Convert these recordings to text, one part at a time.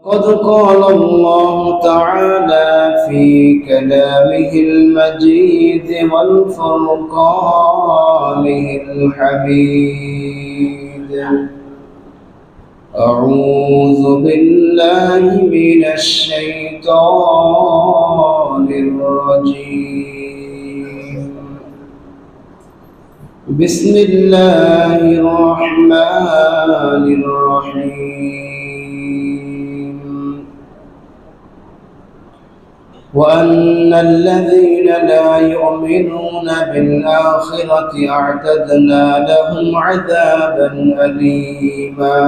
قد قال الله تعالى في كلامه المجيد والفرقانه الحميد. أعوذ بالله من الشيطان الرجيم. بسم الله الرحمن الرحيم. وأن الذين لا يؤمنون بالآخرة أعتدنا لهم عذابا أليما.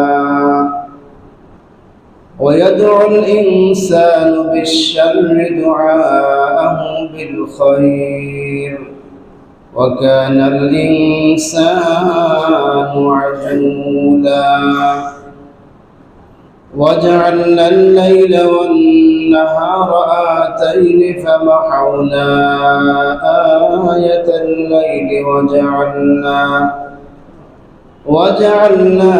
ويدعو الإنسان بالشر دعاءه بالخير وكان الإنسان عجولا. وجعلنا الليل والنهار آتين فمحونا آية الليل وجعلنا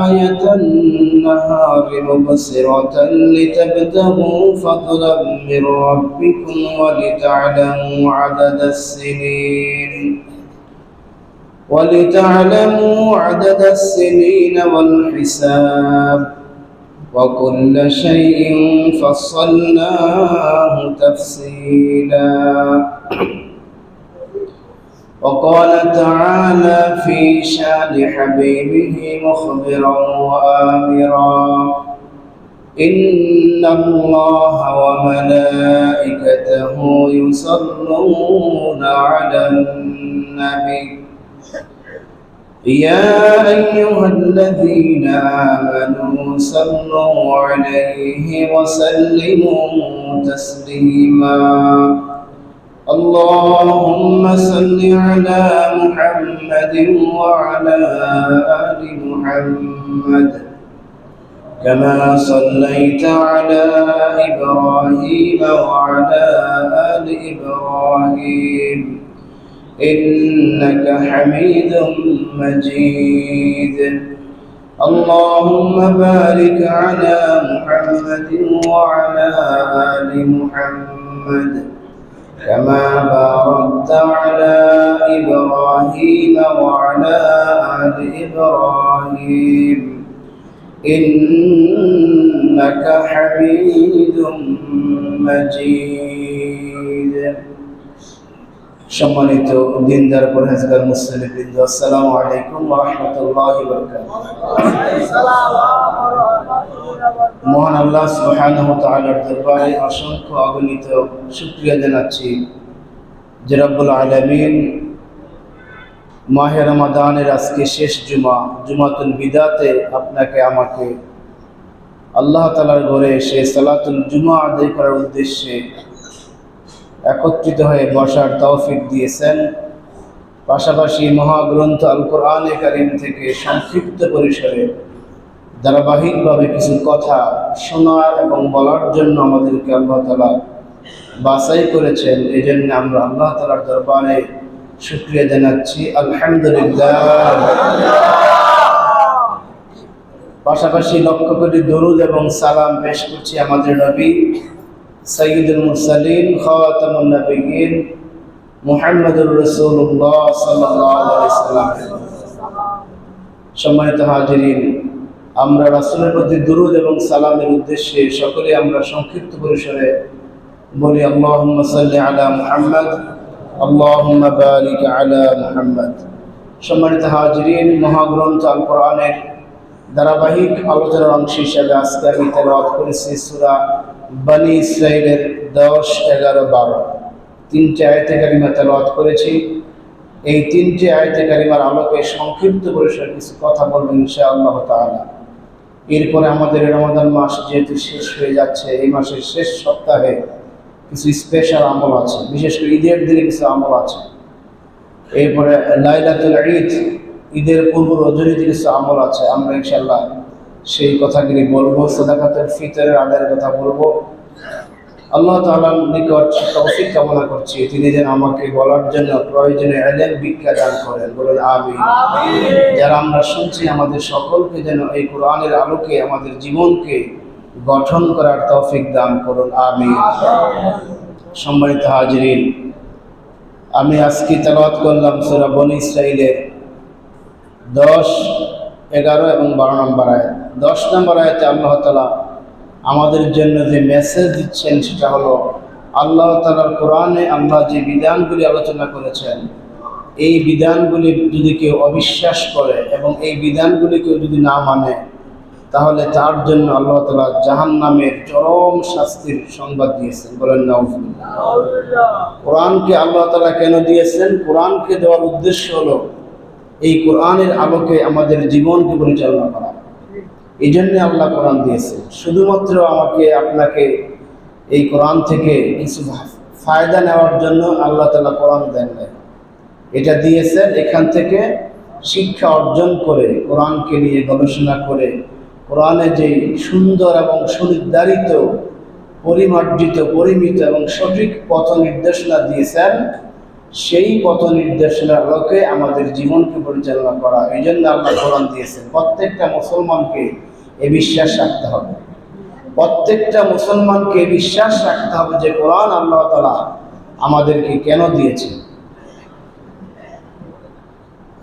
آية النهار مبصرة لتبتغوا فضلا من ربكم ولتعلموا عدد السنين والحساب وكل شيء فصلناه تفصيلا. وقال تعالى في شان حبيبه مخبرا وآمرا: إن الله وملائكته يصلون على النبي يا أيها الذين آمنوا صلوا عليه وسلموا تسليما. اللهم صل على محمد وعلى آل محمد كما صليت على إبراهيم وعلى آل إبراهيم إنك حميد مجيد. اللهم بارك على محمد وعلى آل محمد كما باركت على إبراهيم وعلى آل إبراهيم إنك حميد مجيد. সম্মানিত দিনদার পরহেজগার মুসলিমবৃন্দ, আসসালামু আলাইকুম ওয়া রাহমাতুল্লাহি ওয়া বারাকাতুহু। মহান আল্লাহ সুবহানাহু ওয়া তাআলার দরবারে অসংখ্য অগণিত শুকরিয়া জানাচ্ছি যে রব্বুল আলামিন মাহে রমাদানের আজকে শেষ জুমাতুল বিদাতে আপনাকে আমাকে আল্লাহ তাআলার ঘরে এসে সালাতুল জুমা আদায় করার উদ্দেশ্যে একত্রিত হয়ে বসার তৌফিক দিয়েছেন। পাশাপাশি মহাগ্রন্থ আল কোরআনে কারীম থেকে সংক্ষিপ্ত পরিসরে ধারাবাহিকভাবে কিছু কথা শোনার এবং বলার জন্য আমাদেরকে আল্লাহ তাআলা বাছাই করেছেন। এই জন্য আমরা আল্লাহ তাআলার দরবারে শুকরিয়া জানাচ্ছি, আলহামদুলিল্লাহ। পাশাপাশি লক্ষ কোটি দরুদ এবং সালাম পেশ করছি আমাদের নবী সাইয়্যিদুল মুরসালিন খাতামুন নবিয়্যিন মুহাম্মদুর রাসূলুল্লাহ সাল্লাল্লাহু আলাইহি ওয়াসাল্লাম। সম্মানিত হাজিরিন, আমরা রাসূলের প্রতি দরুদ এবং সালামের উদ্দেশ্যে সকলে আমরা সংক্ষিপ্ত পরিসরে বলি আল্লাহুম্মা সাল্লি আলা মুহাম্মদ আল্লাহুম্মা বারিক আলা মুহাম্মদ। সম্মানিত হাজিরিন, মহাগ্রন্থ আল কোরআনের ধারাবাহিক আলোচনার অংশ হিসেবে আজকে আমি তেলাওয়াত করেছি সূরা বনী ইসরাঈলের 10, 11, 12 তিনটি আয়াতে কারিমা তেলাওয়াত করেছি। এই তিনটি আয়াতে কারিমার আলোকে সংক্ষিপ্ত পরিসরে কিছু কথা বলবো ইনশাআল্লাহ তাআলা। এরপরে আমাদের রমাদান মাস যেহেতু শেষ হয়ে যাচ্ছে, এই মাসের শেষ সপ্তাহে কিছু স্পেশাল আমল আছে, বিশেষ করে ঈদের দিনে কিছু আমল আছে। এরপরে লাইলাতুল ঈদ, ঈদের পূর্ব রজনীতে কিছু আমল আছে। আমরা ইনশাআল্লাহ সেই কথাগুলি বলবো, সাদাকাতুল ফিতরের আদায়ের কথা বলবো। আল্লাহ তাআলার নিকট তৌফিক কামনা করছি তিনি যেন আমাকে বলার জন্য প্রয়োজনীয় ইলম ভিক্ষা দান করেন, বলেন আমিন। যারা আমরা শুনছি আমাদের সকলকে যেন এই কোরআনের আলোকে আমাদের জীবনকে গঠন করার তৌফিক দান করুন, আমিন। সম্মানিত হাজিরিন, আমি আজকে তেলাওয়াত করলাম সূরা বনী ইসরাঈলের 10, 11 এবং 12 নম্বর আয়াত। 10 নম্বর আয়াতে আল্লাহ তাআলা আমাদের জন্য যে মেসেজ দিচ্ছেন সেটা হলো, আল্লাহ তাআলার কোরআনে আল্লাহ যে বিধানগুলি আলোচনা করেছেন, এই বিধানগুলি যদি কেউ অবিশ্বাস করে এবং এই বিধানগুলি কেউ যদি না মানে, তাহলে তার জন্য আল্লাহ তাআলা জাহান্নামের চরম শাস্তির সংবাদ দিয়েছেন। বলেন নাউজুবিল্লাহ। কোরআনকে আল্লাহ তাআলা কেন দিয়েছেন? কোরআনকে দেওয়ার উদ্দেশ্য হলো এই কোরআনের আলোকে আমাদের জীবনকে পরিচালনা করা। এই জন্যে আল্লাহ কোরআন দিয়েছেন। শুধুমাত্র আমাকে আপনাকে এই কোরআন থেকে কিছু ফায়দা নেওয়ার জন্য আল্লাহ তাআলা কোরআন দেন নাই। এটা দিয়েছেন এখান থেকে শিক্ষা অর্জন করে, কোরআনকে নিয়ে গবেষণা করে, কোরআনে যে সুন্দর এবং সুনির্ধারিত, পরিমার্জিত, পরিমিত এবং সঠিক পথ নির্দেশনা দিয়েছেন, সেই পথ নির্দেশনার আলোকে আমাদের জীবনকে পরিচালনা করা। এই জন্য আল্লাহ কোরআন দিয়েছেন। প্রত্যেকটা মুসলমানকে এ বিশ্বাস রাখতে হবে, প্রত্যেকটা মুসলমানকে বিশ্বাস রাখতে হবে যে কোরআন আল্লাহ তাআলা আমাদেরকে কেন দিয়েছে।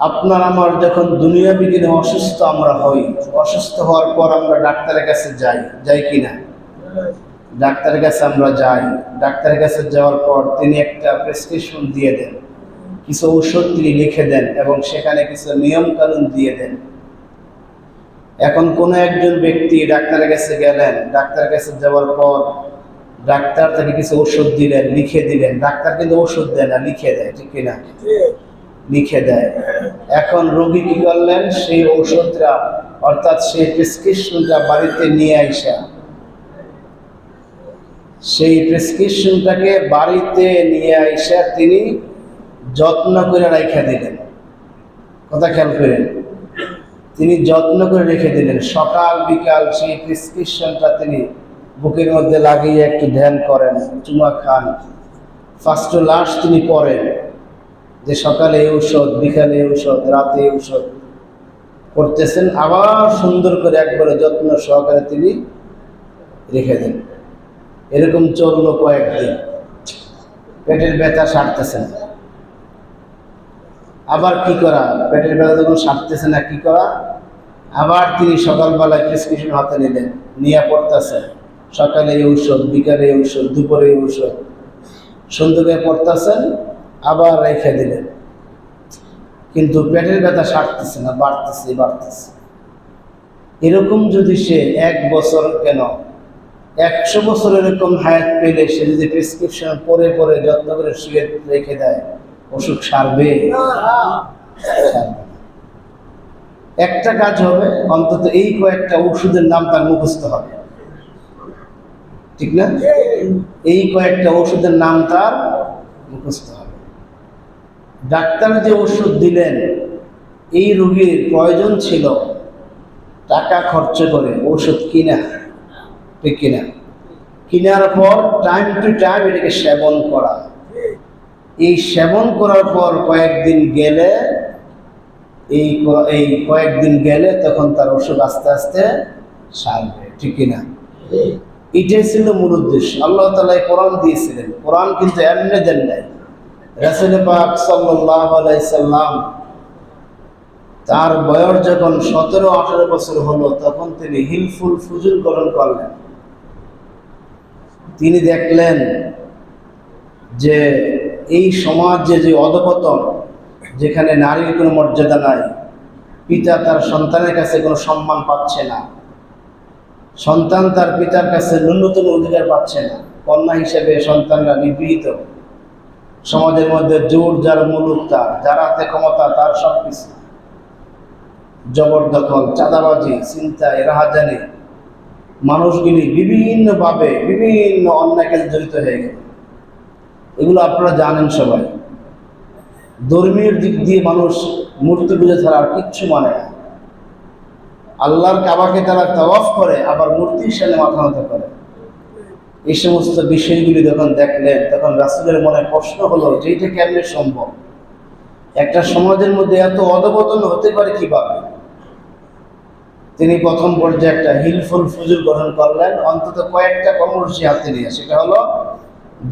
আপনার আমার যখন দুনিয়া বিজ্ঞানে অসুস্থ আমরা হই, অসুস্থ হওয়ার পর আমরা ডাক্তারের কাছে যাই কিনা? ডাক্তারের কাছে আমরা যাই। ডাক্তারের কাছে যাওয়ার পর তিনি একটা প্রেসক্রিপশন দিয়ে দেন, কিছু ঔষধ তিনি লিখে দেন এবং সেখানে কিছু নিয়ম কানুন দিয়ে দেন। এখন কোনো একজন ব্যক্তি ডাক্তারের কাছে গেলেন, ডাক্তারের কাছে যাওয়ার পর ডাক্তার তাকে কিছু ওষুধ দিলেন, লিখে দিলেন। ডাক্তার কিন্তু ওষুধ দেয় না, লিখে দেয়, ঠিক কিনা? লিখে দেয়। এখন রোগী কি করলেন? সেই ঔষধটা অর্থাৎ সেই প্রেসক্রিপশনটা বাড়িতে নিয়ে আইসা, সেই প্রেসক্রিপশনটাকে বাড়িতে নিয়ে আইসা তিনি যত্ন করে রেখে দিলেন। কথা খেয়াল করেন, তিনি যত্ন করে রেখে দিলেন। সকাল বিকাল সেই প্রেসক্রিপশনটা তিনি বুকের মধ্যে লাগিয়ে একটু ধ্যান করেন, চুমা খান, ফার্স্ট লাস্ট তিনি পড়েন যে সকালে ঔষধ, বিকালে ঔষধ, রাতে ঔষধ করতেছেন। আবার সুন্দর করে একবারে যত্ন সহকারে তিনি রেখে দেন। এরকম চললো কয়েকদিন, পেটের ব্যথা সারতেছে না। আবার কি করা? পেটের ব্যথা যখন সারতেছে না, কি করা? আবার তিনি সকালবেলায় প্রেসক্রিপশন হাতে নিলেন, নিয়ে পড়তেছেন। সকালে ঔষধ, বিকালে ঔষধ, দুপুরে ঔষধ, সন্ধ্যায় পড়তেছেন, আবার রেখে দিলেন। কিন্তু পেটের ব্যথা সারতেছে না, বাড়তেছে। এরকম যদি সে 1 বছর কেন 100 বছর এরকম হায়াত পেলে সে যদি প্রেসক্রিপশন পরে পরে যত্ন করে শুয়ে রেখে দেয়, অসুখ সারবে? একটা কাজ হবে, অন্তত এই কয়েকটা ওষুধের নাম তার মুখস্থ হবে, ঠিক না? এই কয়েকটা ওষুধের নাম তার মুখস্থ হবে। ডাক্তার যে ওষুধ দিলেন, এই রোগীর প্রয়োজন ছিল টাকা খরচ করে ওষুধ কিনা, ঠিক কিনা? কেনার পর টাইম টু টাইম এটাকে সেবন করা। এই সেবন করার পর কয়েকদিন গেলে তখন তার ওষুধ আস্তে আস্তে সারবে, ঠিক কিনা? এটাই ছিল মূল উদ্দেশ্য। আল্লাহ তাআলা কোরআন দিয়েছিলেন। কোরআন কিন্তু এমনি দেন নাই। রাসূল পাক সাল্লাল্লাহু আলাইহি সাল্লাম তার বয়স যখন 17-18 বছর হলো, তখন তিনি হিলফুল ফুজুল গ্রহণ করলেন। তিনি দেখলেন যে এই সমাজে যে অধপতন, যেখানে নারীর কোনো মর্যাদা নাই, পিতা তার সন্তানের কাছে কোনো সম্মান পাচ্ছে না, সন্তান তার পিতার কাছে ন্যূনতম অধিকার পাচ্ছে না, কন্যা হিসেবে সন্তানরা নিপীড়িত, সমাজের মধ্যে জোর যার মুলুক তার, যার হাতে ক্ষমতা তার সব কিছু, জবরদখল, চাঁদাবাজি, ছিনতাই, রাহাজানি, মানুষগুলি বিভিন্নভাবে বিভিন্ন অন্যায় কাজে জড়িত হয়ে গেল। এগুলো আপনারা জানেন সবাই। ধর্মীয় দিক দিয়ে মানুষ মূর্তি পূজা ছাড়া আর কিচ্ছু মানে না। আল্লাহর কাবাকে তারা তাওয়াফ করে, আবার মূর্তির সামনে মাথা নত করে। এই সমস্ত বিষয়গুলি যখন দেখলেন, তখন রাসূলের মনে প্রশ্ন হলো যে এটা কেমনে সম্ভব? একটা সমাজের মধ্যে এত অধপতন হতে পারে কিভাবে? তিনি প্রথম পর্যায়ে একটা হিলফুল ফুজুল গঠন করলেন, অন্তত কয়েকটা কর্মসূচি হাতে নিয়ে। সেটা হলো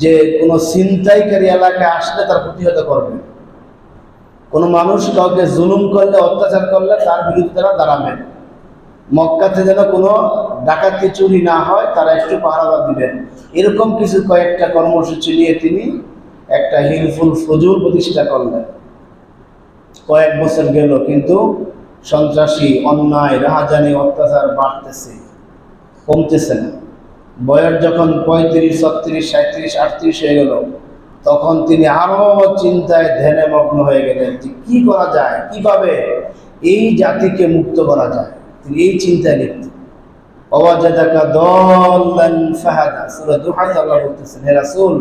যে কোনো ছিনতাইকারী এলাকায় আসলে তার প্রতিহত করবে, কোনো মানুষ কাউকে জুলুম করলে, অত্যাচার করলে তার বিরুদ্ধে তারা দাঁড়াবেন, মক্কাতে যেন কোনো ডাকাতি চুরি না হয় তারা একটু পাহারাদার দিবেন। এরকম কিছু কয়েকটা কর্মসূচি নিয়ে তিনি একটা হিলফুল ফুজুল প্রতিষ্ঠা করলেন। কয়েক বছর গেল, কিন্তু সন্ত্রাসী, অন্যায়, রাহাজানি, অত্যাচার বাড়তেছে, কমতেছে না। বয়স যখন 35, 36, 37, 38 হয়ে গেল, তখন তিনি আরো চিন্তায় ধ্যানে মগ্ন হয়ে গেলেন যে কি করা যায়, কিভাবে এই জাতিকে মুক্ত করা যায়। তিনি এই চিন্তায় লিপ্ত। ওয়াজাদাকা দাল্লান ফাহাদা, সূরা দুহাতে আল্লাহ বলতেছেন, হে রাসূল,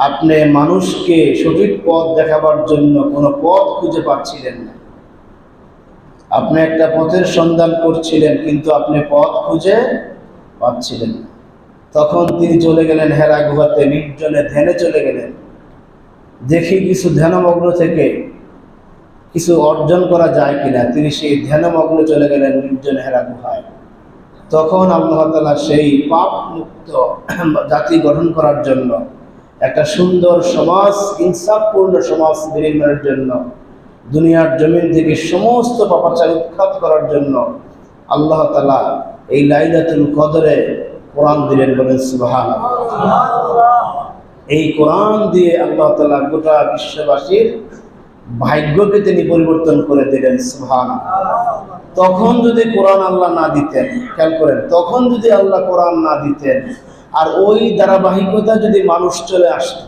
আপনি মানুষকে সঠিক পথ দেখাবার জন্য কোনো পথ খুঁজে পাচ্ছিলেন না। আপনি একটা পথের সন্ধান করছিলেন, কিন্তু আপনি পথ খুঁজে পাচ্ছিলেন না। তখন তিনি চলে গেলেন হেরা গুহাতে, নির্জনে ধ্যানে চলে গেলেন। দেখি কিছু ধ্যানমগ্ন থেকে কিছু অর্জন করা যায় কিনা। তিনি সেই ধ্যানমগ্ন চলে গেলেন নির্জন হেরা গুহায়। তখন আল্লাহ তাআলা সেই পাপ মুক্ত জাতি গঠন করার জন্য, একটা সুন্দর সমাজ, ইনসাফপূর্ণ সমাজ বিনির্মাণের জন্য, দুনিয়ার জমিন থেকে সমস্ত পাপাচার উৎখাত করার জন্য আল্লাহ তাআলা এই লাইলাতুল কদরে কোরআন দিলেন। বলেন সুবহানাল্লাহ। এই কোরআন দিয়ে আল্লাহ তাআলা গোটা বিশ্ববাসীর ভাগ্যকে তিনি পরিবর্তন করে দিলেন। সুবহানাল্লাহ। তখন যদি কোরআন আল্লাহ না দিতেন, খেয়াল করেন, তখন যদি আল্লাহ কোরআন না দিতেন, আর ওই ধারাবাহিকতা যদি মানুষ চলে আসত,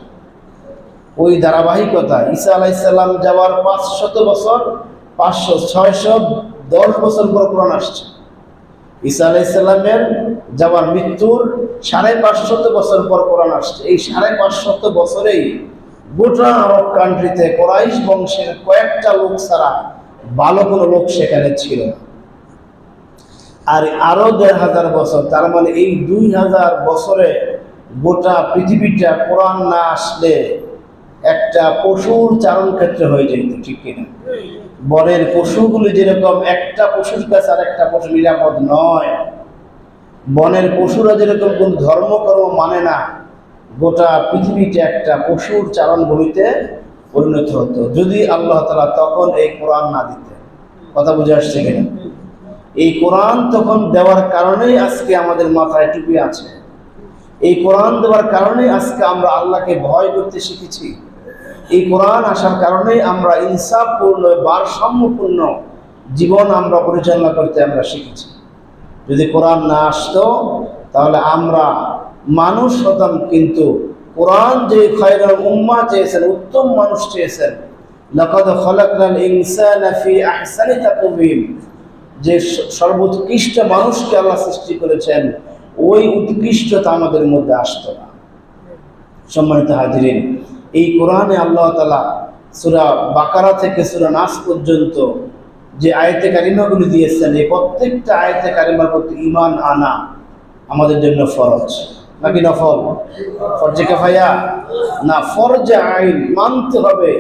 ওই ধারাবাহিকতা, ঈসা আলাইহিস সালাম যাওয়ার 500 বছর, 610 বছর পর কোরআন আসছে। ঈসা আলাইহিস সালামের যাওয়ার মৃত্যুর 550 বছর পর কোরআন আসছে। এই 550 বছরেই গোটা আরব কান্ট্রিতে কুরাইশ বংশের কয়েকটা লোক ছাড়া ভালো কোনো লোক সেখানে ছিল না। আর আরো 1500 বছর, তার মানে এই 2000 বছরে গোটা পৃথিবীটা কোরআন না আসলে একটা পশুর চারণ ক্ষেত্রে হয়ে যেত, ঠিক কিনা? বনের পশুগুলি যেরকম, একটা পশুর কাছে আর একটা পশু নিরাপদ নয়, বনের পশুরা যেরকম কোন ধর্মকর্ম মানে না, গোটা পৃথিবীতে একটা পশুর চারণ ভূমিতে পরিণত হতো যদি আল্লাহ তাআলা তখন এই কোরআন না দিতেন। কথা বুঝে আসছে কিনা? এই কোরআন তখন দেওয়ার কারণেই আজকে আমাদের মাথায় টুপি আছে। এই কোরআন দেওয়ার কারণেই আজকে আমরা আল্লাহকে ভয় করতে শিখেছি। এই কোরআন আসার কারণেই আমরা ইনসাফপূর্ণ, ভারসাম্যপূর্ণ জীবন আমরা পরিচালনা করতে আমরা শিখেছি। যদি কোরআন না আসতো তাহলে আমরা মানুষ হতাম, কিন্তু কোরআন যে খায়রুল উম্মাহ চেয়েছেন, উত্তম মানুষ চেয়েছেন, লাকাদ খালাকনাল ইনসানা ফি আহসানি তাকওয়িম, যে সর্বোৎকৃষ্ট মানুষকে আল্লাহ সৃষ্টি করেছেন, ওই উৎকৃষ্টতা আমাদের মধ্যে আসতো না। সম্মানিত হাজিরিন, এই কোরআনে আল্লাহ তাআলা সূরা বাকারা থেকে সূরা নাস পর্যন্ত যে আয়াতে কারিমাগুলি দিয়েছেন, এই প্রত্যেকটা আয়াতে কারিমার প্রতি ঈমান আনা আমাদের জন্য ফরজ নাকি নফল? ফরজে কিফায়া না, ফরজে আইন, মানতে হবে।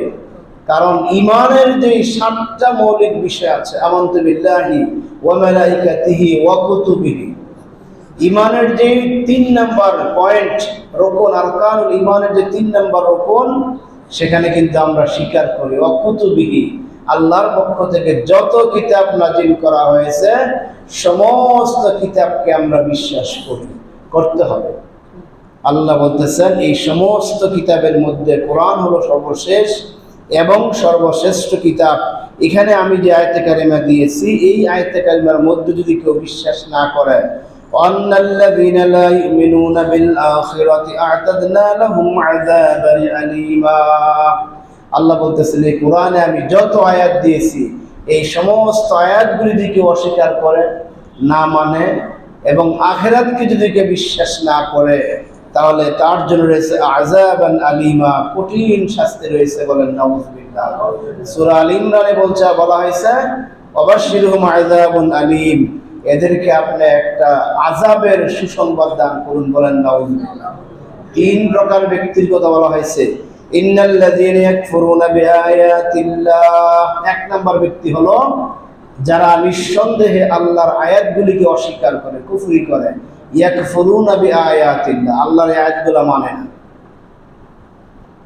কারণ ঈমানের যে 7টা মৌলিক বিষয় আছে, আমানতু বিল্লাহি ওয়া মালাইকাতিহি ওয়া কুতুবিহি, ঈমানের যে 3 নাম্বার পয়েন্ট, রুকুন, আরকানুল ঈমানের যে 3 নাম্বার রুকুন, সেখানে কিন্তু আমরা স্বীকার করি ওয়া কুতুবিহি, আল্লাহর পক্ষ থেকে যত কিতাব নাজিল করা হয়েছে সমস্ত কিতাবকে আমরা বিশ্বাস করি, করতে হবে। আল্লাহ বলতেছেন এই সমস্ত কিতাবের মধ্যে কোরআন হলো সর্বশেষ এবং সর্বশ্রেষ্ঠ কিতাব। এখানে আমি যে আয়াতে কারিমা দিয়েছি, এই আয়াতে কারিমার মধ্যে যদি কেউ বিশ্বাস না করে, আন্নাল্লাযীনা লা ইউমিনুনা বিল আখিরাতি আ'তাদনা লাহুম আযাবান আলীমা, আল্লাহ বলতেছেন এই কোরআনে আমি যত আয়াত দিয়েছি, এই সমস্ত আয়াতগুলি যদি কেউ অস্বীকার করে, না মানে, এবং আখিরাতকে যদি কেউ বিশ্বাস না করে, তাহলে তার জন্য রয়েছে আযাবান আলীমা, কঠিন শাস্তি রয়েছে। বলেন নাউযুবিল্লাহ। সূরা আল ইমরানে বলা হয়েছে ওয়াবাশশিরহুম আযাবুন আলীম, এদেরকে আপনি একটা আযাবের সুসংবাদ দান করুন। বলেন নাউযুবিল্লাহ। 3 প্রকার ব্যক্তির কথা বলা হয়েছে। ইন্নাল্লাযীনা ইয়াকফুরুনা বিআয়াতিল্লাহ, 1 নাম্বার ব্যক্তি হলো যারা নিঃসন্দেহে আল্লাহর আয়াতগুলিকে অস্বীকার করে, কুফরি করে, ইয়াকফুরুনা বিআয়াতিল্লাহ, আল্লাহর আয়াতগুলো মানে না,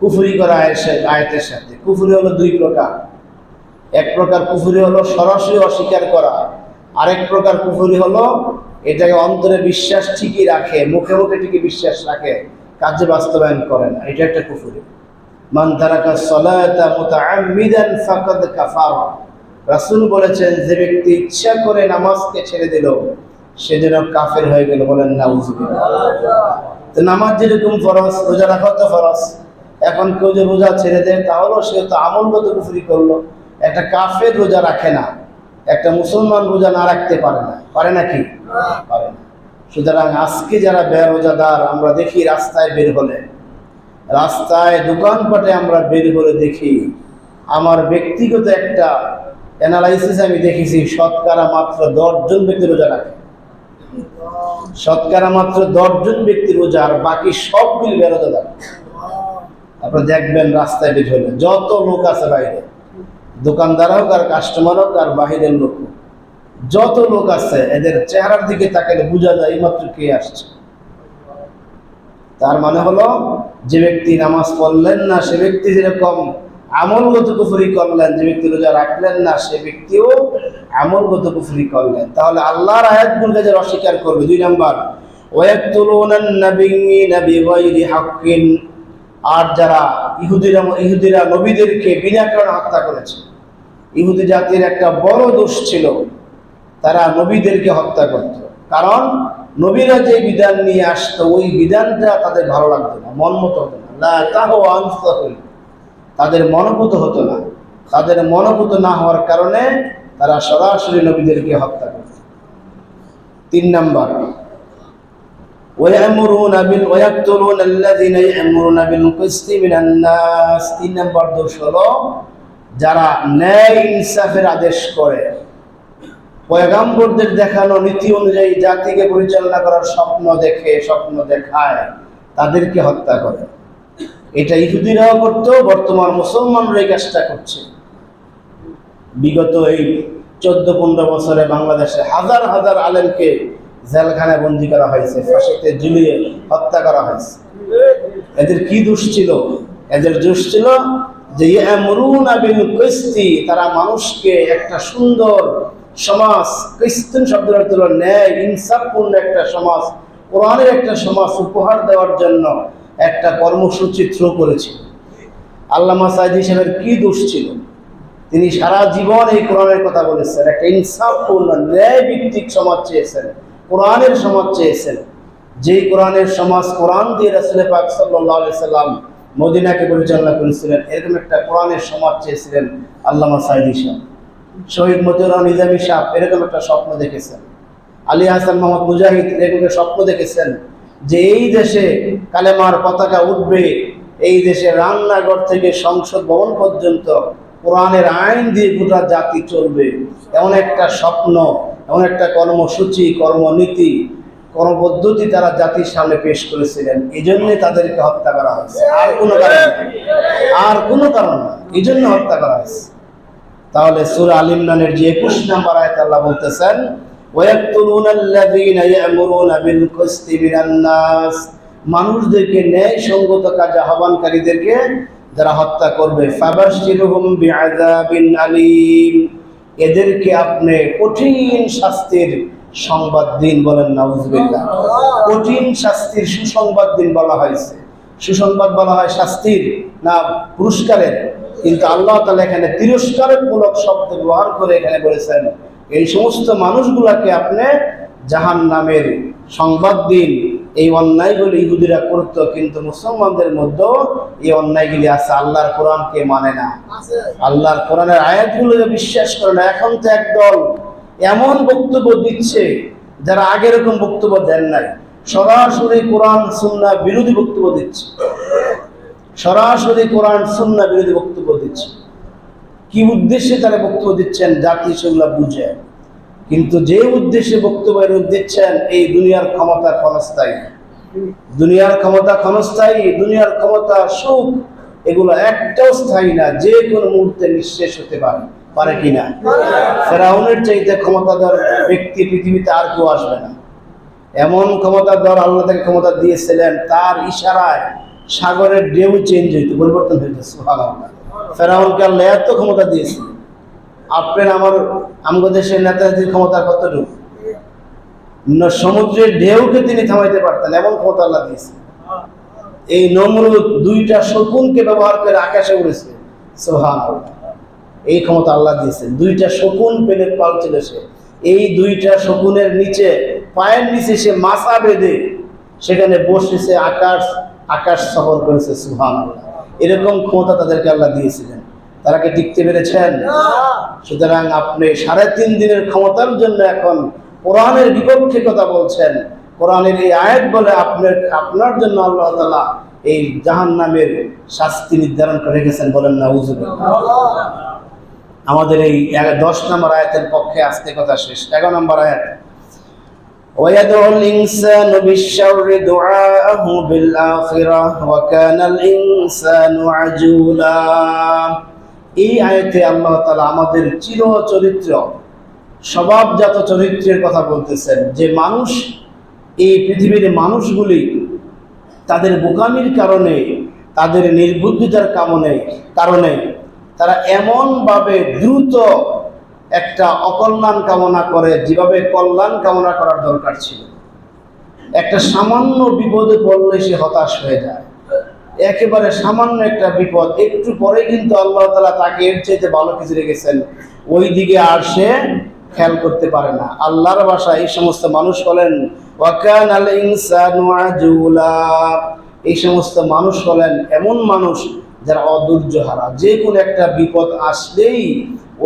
কুফরি করা আয়াতের সাথে। কুফরি হলো দুই প্রকার। এক প্রকার কুফরি হলো সরাসরি অস্বীকার করা, আরেক প্রকার কুফরি হলো এটাকে অন্তরে বিশ্বাস ঠিকই রাখে, মুখে মুখে ঠিকই বিশ্বাস রাখে, কাজে বাস্তবায়ন করে না, এটা একটা কুফরি। মান তারাকা সালাতা মুতাআম্মিদান ফাকাদ কাফারা, রাসূল বলেছেন যে ব্যক্তি ইচ্ছা করে নামাজকে ছেড়ে দিল সে যেন কাফের হয়ে গেল। বলেন নাউযুবিল্লাহ। তো নামাজ যেরকম ফরজ, রোজা রাখা তো ফরজ, এখন কেউ যে রোজা ছেড়ে দেয় তাহলেও সে তো আমলগত কুফরি করলো। একটা কাফের রোজা রাখে না, একটা মুসলমান রোজা না রাখতে পারে না, পারে নাকি? পারে না। সুতরাং আজকে যারা বেরোজাদার আমরা দেখি রাস্তায় বের হলে, রাস্তায় দোকানপাটে আমরা বের হলে দেখি, আমার ব্যক্তিগত একটা অ্যানালাইসিস আমি দেখেছি, শতকরা মাত্র 10 জন ব্যক্তি রোজা রাখে, শতকরা মাত্র 10 জন ব্যক্তি রোজা, আর বাকি সবগুলি বেরোজাদার। আপনারা দেখবেন রাস্তায় বের হলে যত লোক আছে বাইরে, দোকানদার হোক আর কাস্টমার হোক আর বাহিরের লোক হোক, যত লোক আছে এদের চেহারার দিকে তাকালে বোঝা যায় এইমাত্র কে আসছে। তার মানে হলো যে ব্যক্তি নামাজ পড়লেন না সে ব্যক্তি যেরকম আমলগত কুফরি করলেন, যে ব্যক্তি রোজা রাখলেন না সে ব্যক্তিও আমলগত কুফরি করলেন। তাহলে আল্লাহর আয়াতগুলোকে যারা অস্বীকার করবে, 2 নাম্বার ওয়ায়াকতুলুনান নাবিয়্যিনা বিগাইরি হাক্কিন, আর যারা ইহুদিরা নবীদেরকে বিনা কারণে হত্যা করেছে। ইহুদি জাতির একটা বড় দোষ ছিল, তারা নবীদেরকে হত্যা করত, কারণ নবীরা যে বিধান নিয়ে আসতো ওই বিধানটা তাদের ভালো লাগতো না, মনমত হতো না, লা তাহওয়া আনফুসাহুম, তাদের মনোভূত হতো না। তাদের মনোভূত না হওয়ার কারণে তারা সরাসরি নবীদেরকে হত্যা করত। 3 নাম্বার ওয়ায়ামুরুনা বিল ওয়ায়াকতুলুনা আল্লাযিনা ইয়ামুরুনা বিল কিসতি মিনান নাস, 3 নাম্বার দোষ হলো যারা ন্যায় ইনসাফের আদেশ করে, পয়গম্বরদের দেখানো নীতি অনুযায়ী জাতিকে পরিচালনা করার স্বপ্ন দেখায়, তাদেরকে হত্যা করে। এটা ইহুদিরাও করতো, বর্তমান মুসলমানরা এই কাজটা করছে। বিগত এই 14-15 বছরে বাংলাদেশে হাজার হাজার আলেমকে জেলখানায় বন্দী করা হয়েছে, ফাঁসিতে ঝুলিয়ে হত্যা করা হয়েছে। এদের কি দোষ ছিল? এদের দোষ ছিল যে ইয়ামুরুনা বিল কিসতি, তারা মানুষকে একটা সুন্দর সমাজ, কিস্তুন শব্দের অর্থ হলো ন্যায় ইনসাফপূর্ণ একটা সমাজ, কোরআনের একটা সমাজ উপহার দেওয়ার জন্য একটা কর্মসূচি থ্রো করেছিল। আল্লামা সাঈদী সাহেবের কি দোষ ছিল? তিনি সারা জীবন এই কোরআনের কথা বলেছেন, একটা ইনসাফপূর্ণ ন্যায় ভিত্তিক সমাজ চেয়েছেন, কোরআনের সমাজ চেয়েছেন। যেই কোরআনের সমাজ, কোরআন দিয়ে রাসূল পাক সাল্লাল্লাহু আলাইহি সাল্লাম মদিনাকে পরিচালনা করেছিলেন, এরকম একটা কোরআনের সমাজ চেয়েছিলেন আল্লামা সাঈদী সাহেব। শহীদ মতিউর রহমান নিজামী সাহেব এরকম একটা স্বপ্ন দেখেছেন। আলী হাসান মোহাম্মদ মুজাহিদ এরকম একটা স্বপ্ন দেখেছেন যে এই দেশে কালেমার পতাকা উঠবে, এই দেশে রান্নাঘর থেকে সংসদ ভবন পর্যন্ত কোরআনের আইন দিয়ে গোটা জাতি চলবে, এমন একটা স্বপ্ন, এমন একটা কর্মসূচি, কর্মনীতি, কর্মপদ্ধতি তারা জাতির সামনে পেশ করেছিলেন। এই জন্যে তাদেরকে হত্যা করা হয়েছে, আর কোনো কারণ না, আর কোনো কারণ না, এই জন্য হত্যা করা হয়েছে। তাহলে সূরা আল ইমরানের যে 21 নম্বর আয়াতে আল্লাহ বলতেছেন ওয়ায়াকতুলুনা আল্লাযীনা ইয়ামুরুনা বিল কিসতি মিনান নাস, মানুষদেরকে ন্যায় সঙ্গত কাজে আহ্বানকারীদেরকে যারা হত্যা করবে, ফাবাশশিরহুম বিআযাবিন আলীম, এদেরকে আপনি কঠিন শাস্তির সংবাদ দিন। বলেন নাউযুবিল্লাহ। কঠিন শাস্তির সুসংবাদ দিন বলা হয়েছে। সুসংবাদ বলা হয় শাস্তির না পুরস্কারের, কিন্তু আল্লাহ তাআলা এখানে তিরস্কারমূলক শব্দ ব্যবহার করে এখানে বলেছেন এই সমস্ত মানুষগুলাকে আপনি জাহান্নামের সংবাদ দিন। এই অন্যায়গুলি ইহুদিরা করতো, কিন্তু মুসলমানদের মধ্যেও এই অন্যায়গুলি আছে। আল্লাহর কোরআনকে মানে না, আল্লাহর কোরআনের আয়াতগুলো বিশ্বাস করে না। এখন তো একদল এমন বক্তব্য দিচ্ছে যারা আগের এরকম বক্তব্য দেন নাই, সরাসরি কোরআন সুন্নাহ বিরোধী বক্তব্য দিচ্ছে, সরাসরি কোরআন সুন্নাহ বিরোধী বক্তব্য দিচ্ছে। কি উদ্দেশ্যে তারা বক্তব্য দিচ্ছেন জাতি সেগুলো বুঝে, কিন্তু যে উদ্দেশ্যে বক্তব্য দিচ্ছেন এই দুনিয়ার ক্ষমতা ক্ষণস্থায়ী, দুনিয়ার ক্ষমতা ক্ষণস্থায়ী, দুনিয়ার ক্ষমতা সুখ এগুলো একটাও স্থায়ী না, যে কোনো মুহূর্তে নিঃশেষ হতে পারে। পারে কিনা? ফেরাউনের চাইতে ক্ষমতাধর ব্যক্তি পৃথিবীতে আর কেউ আসবে না। এমন ক্ষমতাধর আল্লাহ তাকে ক্ষমতা দিয়েছিলেন, তার ইশারায় সাগরের ঢেউ চেঞ্জ হইতো, পরিবর্তন হইতো। সুবহানাল্লাহ। ফেরাউনকে আল্লাহ এত ক্ষমতা দিয়েছে। আপনার আমাদের দেশের নেতাজির ক্ষমতা কতটুকু? সমুদ্রের ঢেউকে তিনি থামাইতে পারতেন, এমন ক্ষমতা আল্লাহ দিয়েছে। এই নমরুদ 2টা শকুনকে ব্যবহার করে আকাশে উড়েছে। সুবহানাল্লাহ। এই ক্ষমতা আল্লাহ দিয়েছেন। 2টা শকুন পেলে পাল ছিল সে। এই 2টা শকুনের নিচে, পায়ের নিচে সে মাছা বেঁধে সেখানে বসেছে, আকাশ সফর করেছে। সুবহানাল্লাহ। এরকম ক্ষমতা তাদেরকে আল্লাহ দিয়েছিলেন। তারা কি টিকতে পেরেছেন? সুতরাং আপনি 3.5 দিনের ক্ষমতার জন্য এখন কোরআনের বিপক্ষে কথা বলছেন। কোরআনের এই আয়াত বলে আপনার জন্য আল্লাহ তাআলা এই জাহান্নামের শাস্তি নির্ধারণ করে রেখেছেন। বলেন নাউযুবিল্লাহ। আমাদের এই 10 নম্বর আয়াতের পক্ষে আজকে কথা শেষ। 11 নম্বর আয়াত, وَيَدْعُ الْإِنسَانُ بِالشَّرِّ دُعَاءَهُ بِالْآخِرَةِ وَكَانَ الْإِنسَانُ عَجُولًا। এই আয়াতে আল্লাহ তাআলা আমাদের চিরচরিত্র, স্বভাবজাত চরিত্রের কথা বলতেছেন, যে মানুষ, এই পৃথিবীর মানুষগুলি তাদের বোকামির কারণে, তাদের নির্বুদ্ধিতার কারণে তারা এমনভাবে দ্রুত একটা অকল্যাণ কামনা করে, যেভাবে কল্যাণ কামনা করার দরকার ছিল। একটা সামান্য বিপদে পড়লে সে হতাশ হয়ে যায়। একেবারে সামান্য একটা বিপদ, একটু পরে কিন্তু আল্লাহ তাআলা তাকে এর চাইতে ভালো কিছু রেখেছেন, ওই দিকে আর সে খেয়াল করতে পারে না। আল্লাহর ভাষায় এই সমস্ত মানুষ হলেন ওয়াকানাল ইনসানু আজুলা। এই সমস্ত মানুষ হলেন এমন মানুষ যারা অধৈর্যহারা। যে কোনো একটা বিপদ আসলেই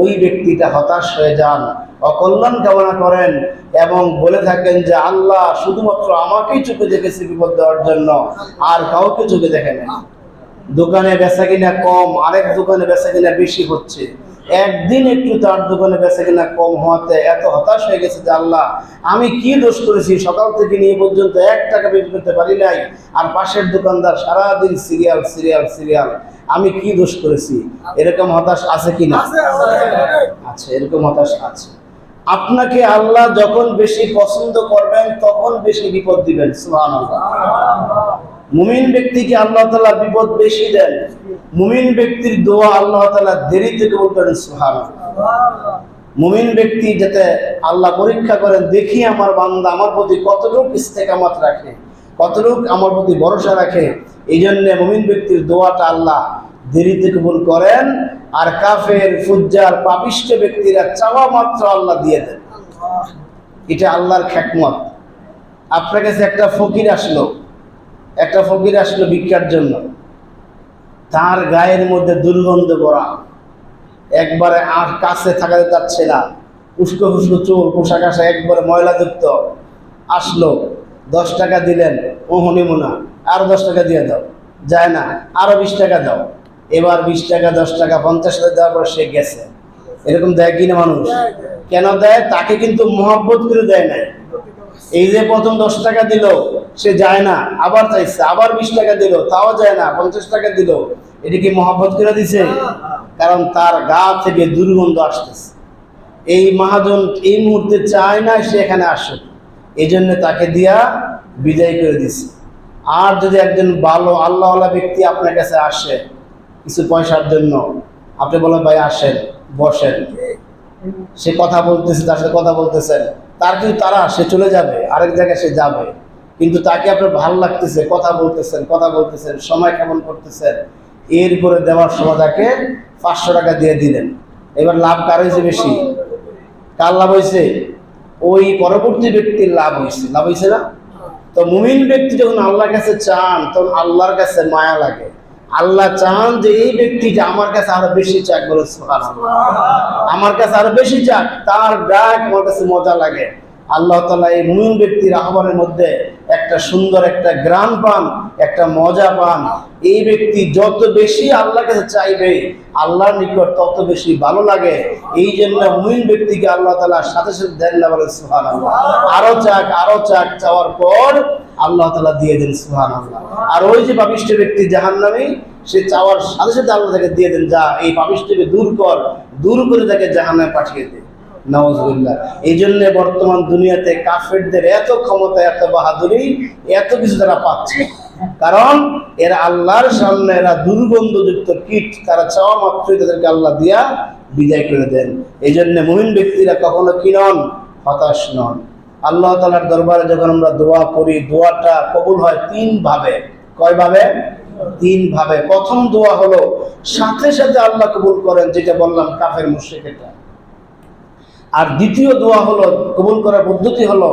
ওই ব্যক্তিটা হতাশ হয়ে যান, অকল্যাণ কামনা করেন এবং বলে থাকেন যে আল্লাহ শুধুমাত্র আমাকেই চোখে দেখেছে বিপদ দেওয়ার জন্য, আর কাউকে চোখে দেখে না। দোকানে বেচা কিনা কম, আরেক দোকানে বেচা কিনা বেশি হচ্ছে। একদিন একটু তার দোকানে বেচা কিনা কম হওয়াতে এত হতাশ হয়ে গেছে যে আল্লাহ আমি কি দোষ করেছি, সকাল থেকে নিয়ে পর্যন্ত 1 টাকা বিক্রি করতে পারি নাই, আর পাশের দোকানদার সারাদিন সিরিয়াল, আমি কি দোষ করেছি? এরকম হতাশ আছে কি না? আচ্ছা, এরকম হতাশ আছে। আপনাকে আল্লাহ যখন বেশি পছন্দ করবেন তখন বেশি বিপদ দিবেন। সুবহানাল্লাহ। মুমিন ব্যক্তিকে আল্লাহ তাআলা বিপদ বেশি দেন। মুমিন ব্যক্তির দোয়া আল্লাহ তাআলা দেরিতে কবুল করেন। সুবহানাল্লাহ। মুমিন ব্যক্তি যাতে আল্লাহ পরীক্ষা করেন, দেখি আমার বান্দা আমার প্রতি কতটুকু ইস্তেকামত রাখে, কতটুকু আমার প্রতি ভরসা রাখে। এই জন্য মুমিন ব্যক্তির দোয়াটা আল্লাহ দেরিতে কবুল করেন, আর কাফের, ফুজ্জার, পাপিষ্ঠ ব্যক্তিরা চাওয়া মাত্র আল্লাহ দিয়ে দেন। এটা আল্লাহর হিকমত। আপনার কাছে একটা ফকির আসলো ভিক্ষার জন্য। তার গায়ের মধ্যে দুর্গন্ধ ভরা, একবারে আর কাছে থাকা যাচ্ছে না, উস্কো ফুস্কো চুল, পোশাক আশাক একবারে ময়লাযুক্ত। আসলো, 10 টাকা দিলেন, ও হনিমুনা, আরো 10 টাকা দিয়ে দাও, যায় না, আরো 20 টাকা দাও। এবার 20 টাকা, 10 টাকা, 50 টাকা দেওয়ার পর সে গেছে। এরকম দেয় কিনা মানুষ? কেন দেয়? তাকে কিন্তু মহব্বত করে দেয় নাই। এই যে প্রথম 10 টাকা দিল, সে যায় না, আবার চাইছে, আবার 20 টাকা দিল, তাও যায় না, 50 টাকা দিল। এটা কি মহব্বত করে দিছে? কারণ তার গা থেকে দুর্গন্ধ আসতেছে। এই মহাজন এই মুহূর্তে চায় না সে এখানে আসুক, এই জন্য তাকে দিয়া বিদায় করে দিছে। আর যদি একজন ভালো আল্লাহওয়ালা ব্যক্তি আপনার কাছে আসে কিছু পয়সার জন্য, আপনি বলেন ভাই আসেন, বসেন, সে কথা বলতেছে, তার সাথে কথা বলতেছেন, তার কিন্তু সে চলে যাবে, আরেক জায়গায় সে যাবে, কিন্তু তাকে আপনার ভালো লাগতেছে, কথা বলতেছেন, সময় কেমন করতেছেন, এরপরে দেওয়ার সময় তাকে 500 টাকা দিয়ে দিলেন। এবার লাভ কার হয়েছে বেশি? কার লাভ হয়েছে? ওই পরবর্তী ব্যক্তির লাভ হয়েছে না? তো মুমিন ব্যক্তি যখন আল্লাহর কাছে চান তখন আল্লাহর কাছে মায়া লাগে। আল্লাহ চান যে এই ব্যক্তিটা আমার কাছে আরো বেশি চাক, বলে সুবহানাল্লাহ, আমার কাছে আরো বেশি চাক, তার ডাক আমার কাছে মজা লাগে। আল্লাহ তাআলা এই মুমিন ব্যক্তির আহ্বানের মধ্যে একটা সুন্দর একটা গ্রাম পান, একটা মজা পান। এই ব্যক্তি যত বেশি আল্লাহর কাছে চাইবে, আল্লাহর নিকট তত বেশি ভালো লাগে। এই জন্য মুমিন ব্যক্তিকে আল্লাহ তাআলা সাথে সাথে দেন না, বলে সুবহানাল্লাহ। আরো চাক চাওয়ার পর আল্লাহ তাআলা দিয়ে দেন। সুবহানাল্লাহ। আর ওই যে পাপিষ্ঠ ব্যক্তি জাহান্নামী, সে চাওয়ার সাথে সাথে আল্লাহ তাকে দিয়ে দেন, যা এই পাপিষ্ঠকে দূর করে তাকে জাহান্নামে পাঠিয়ে দেন। নাউজুবিল্লাহ। এই জন্য বর্তমান দুনিয়াতে কাফেরদের এত ক্ষমতা, এত বাহাদুরি, এত কিছু তারা পাচ্ছে, কারণ এরা আল্লাহর সামনে এরা দুর্গন্ধযুক্ত কীট, তারা চাওয়া মাত্রই তাদেরকে আল্লাহ দিয়া বিদায় করে দেন। এই জন্য মুমিন ব্যক্তিরা কখনো কি নন? হতাশ নন। আল্লাহ তাআলার দরবারে যখন আমরা দোয়া করি, দোয়াটা কবুল হয় তিন ভাবে। কয়ভাবে? তিন ভাবে। প্রথম দোয়া হলো সাথে সাথে আল্লাহ কবুল করেন, যেটা বললাম কাফের মুশরিকরা। আর দ্বিতীয় দোয়া হলো, কবুল করার পদ্ধতি হলো,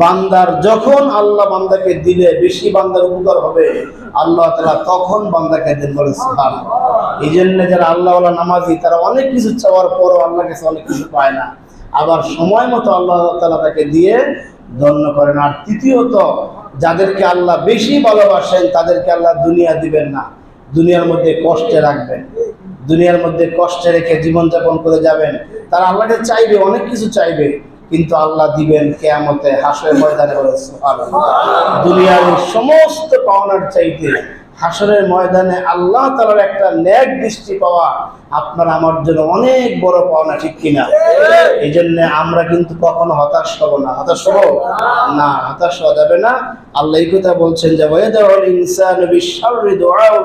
বান্দার যখন আল্লাহ বান্দাকে দিলে বেশি বান্দার উপকার হবে, আল্লাহ তাআলা তখন বান্দাকে দেন। বলে সুবহানাল্লাহ। এই জন্য যারা আল্লাহওয়ালা নামাজি, তারা অনেক কিছু চাওয়ার পরও আল্লাহর কাছে অনেক কিছু পায় না, আবার সময় মতো আল্লাহ তাআলা তাকে দিয়ে ধন্য করেন। আর তৃতীয়ত, যাদেরকে আল্লাহ বেশি ভালোবাসেন তাদেরকে আল্লাহ দুনিয়া দিবেন না, দুনিয়ার মধ্যে কষ্টে রাখবেন। দুনিয়ার মধ্যে কষ্টে রেখে জীবনযাপন করে যাবেন। তারা আল্লাহকে চাইবে, অনেক কিছু চাইবে, কিন্তু আল্লাহ দিবেন কিয়ামতে, হাসরের ময়দানে। বলে সুবহানাল্লাহ। দুনিয়ার সমস্ত পাওনার চাইতে হাসরের ময়দানে আল্লাহ তাআলার একটা নেক দৃষ্টি পাওয়া আপনার আমার জন্য অনেক বড় পাওনা, ঠিক কিনা? এই জন্য আমরা কিন্তু কখনো হতাশ হব না। হতাশ হব না, হতাশ হওয়া যাবে না। আল্লাহ এই কথা বলছেন যে ওয়াদাউল ইনসানু বিশ-শাররি দুআউ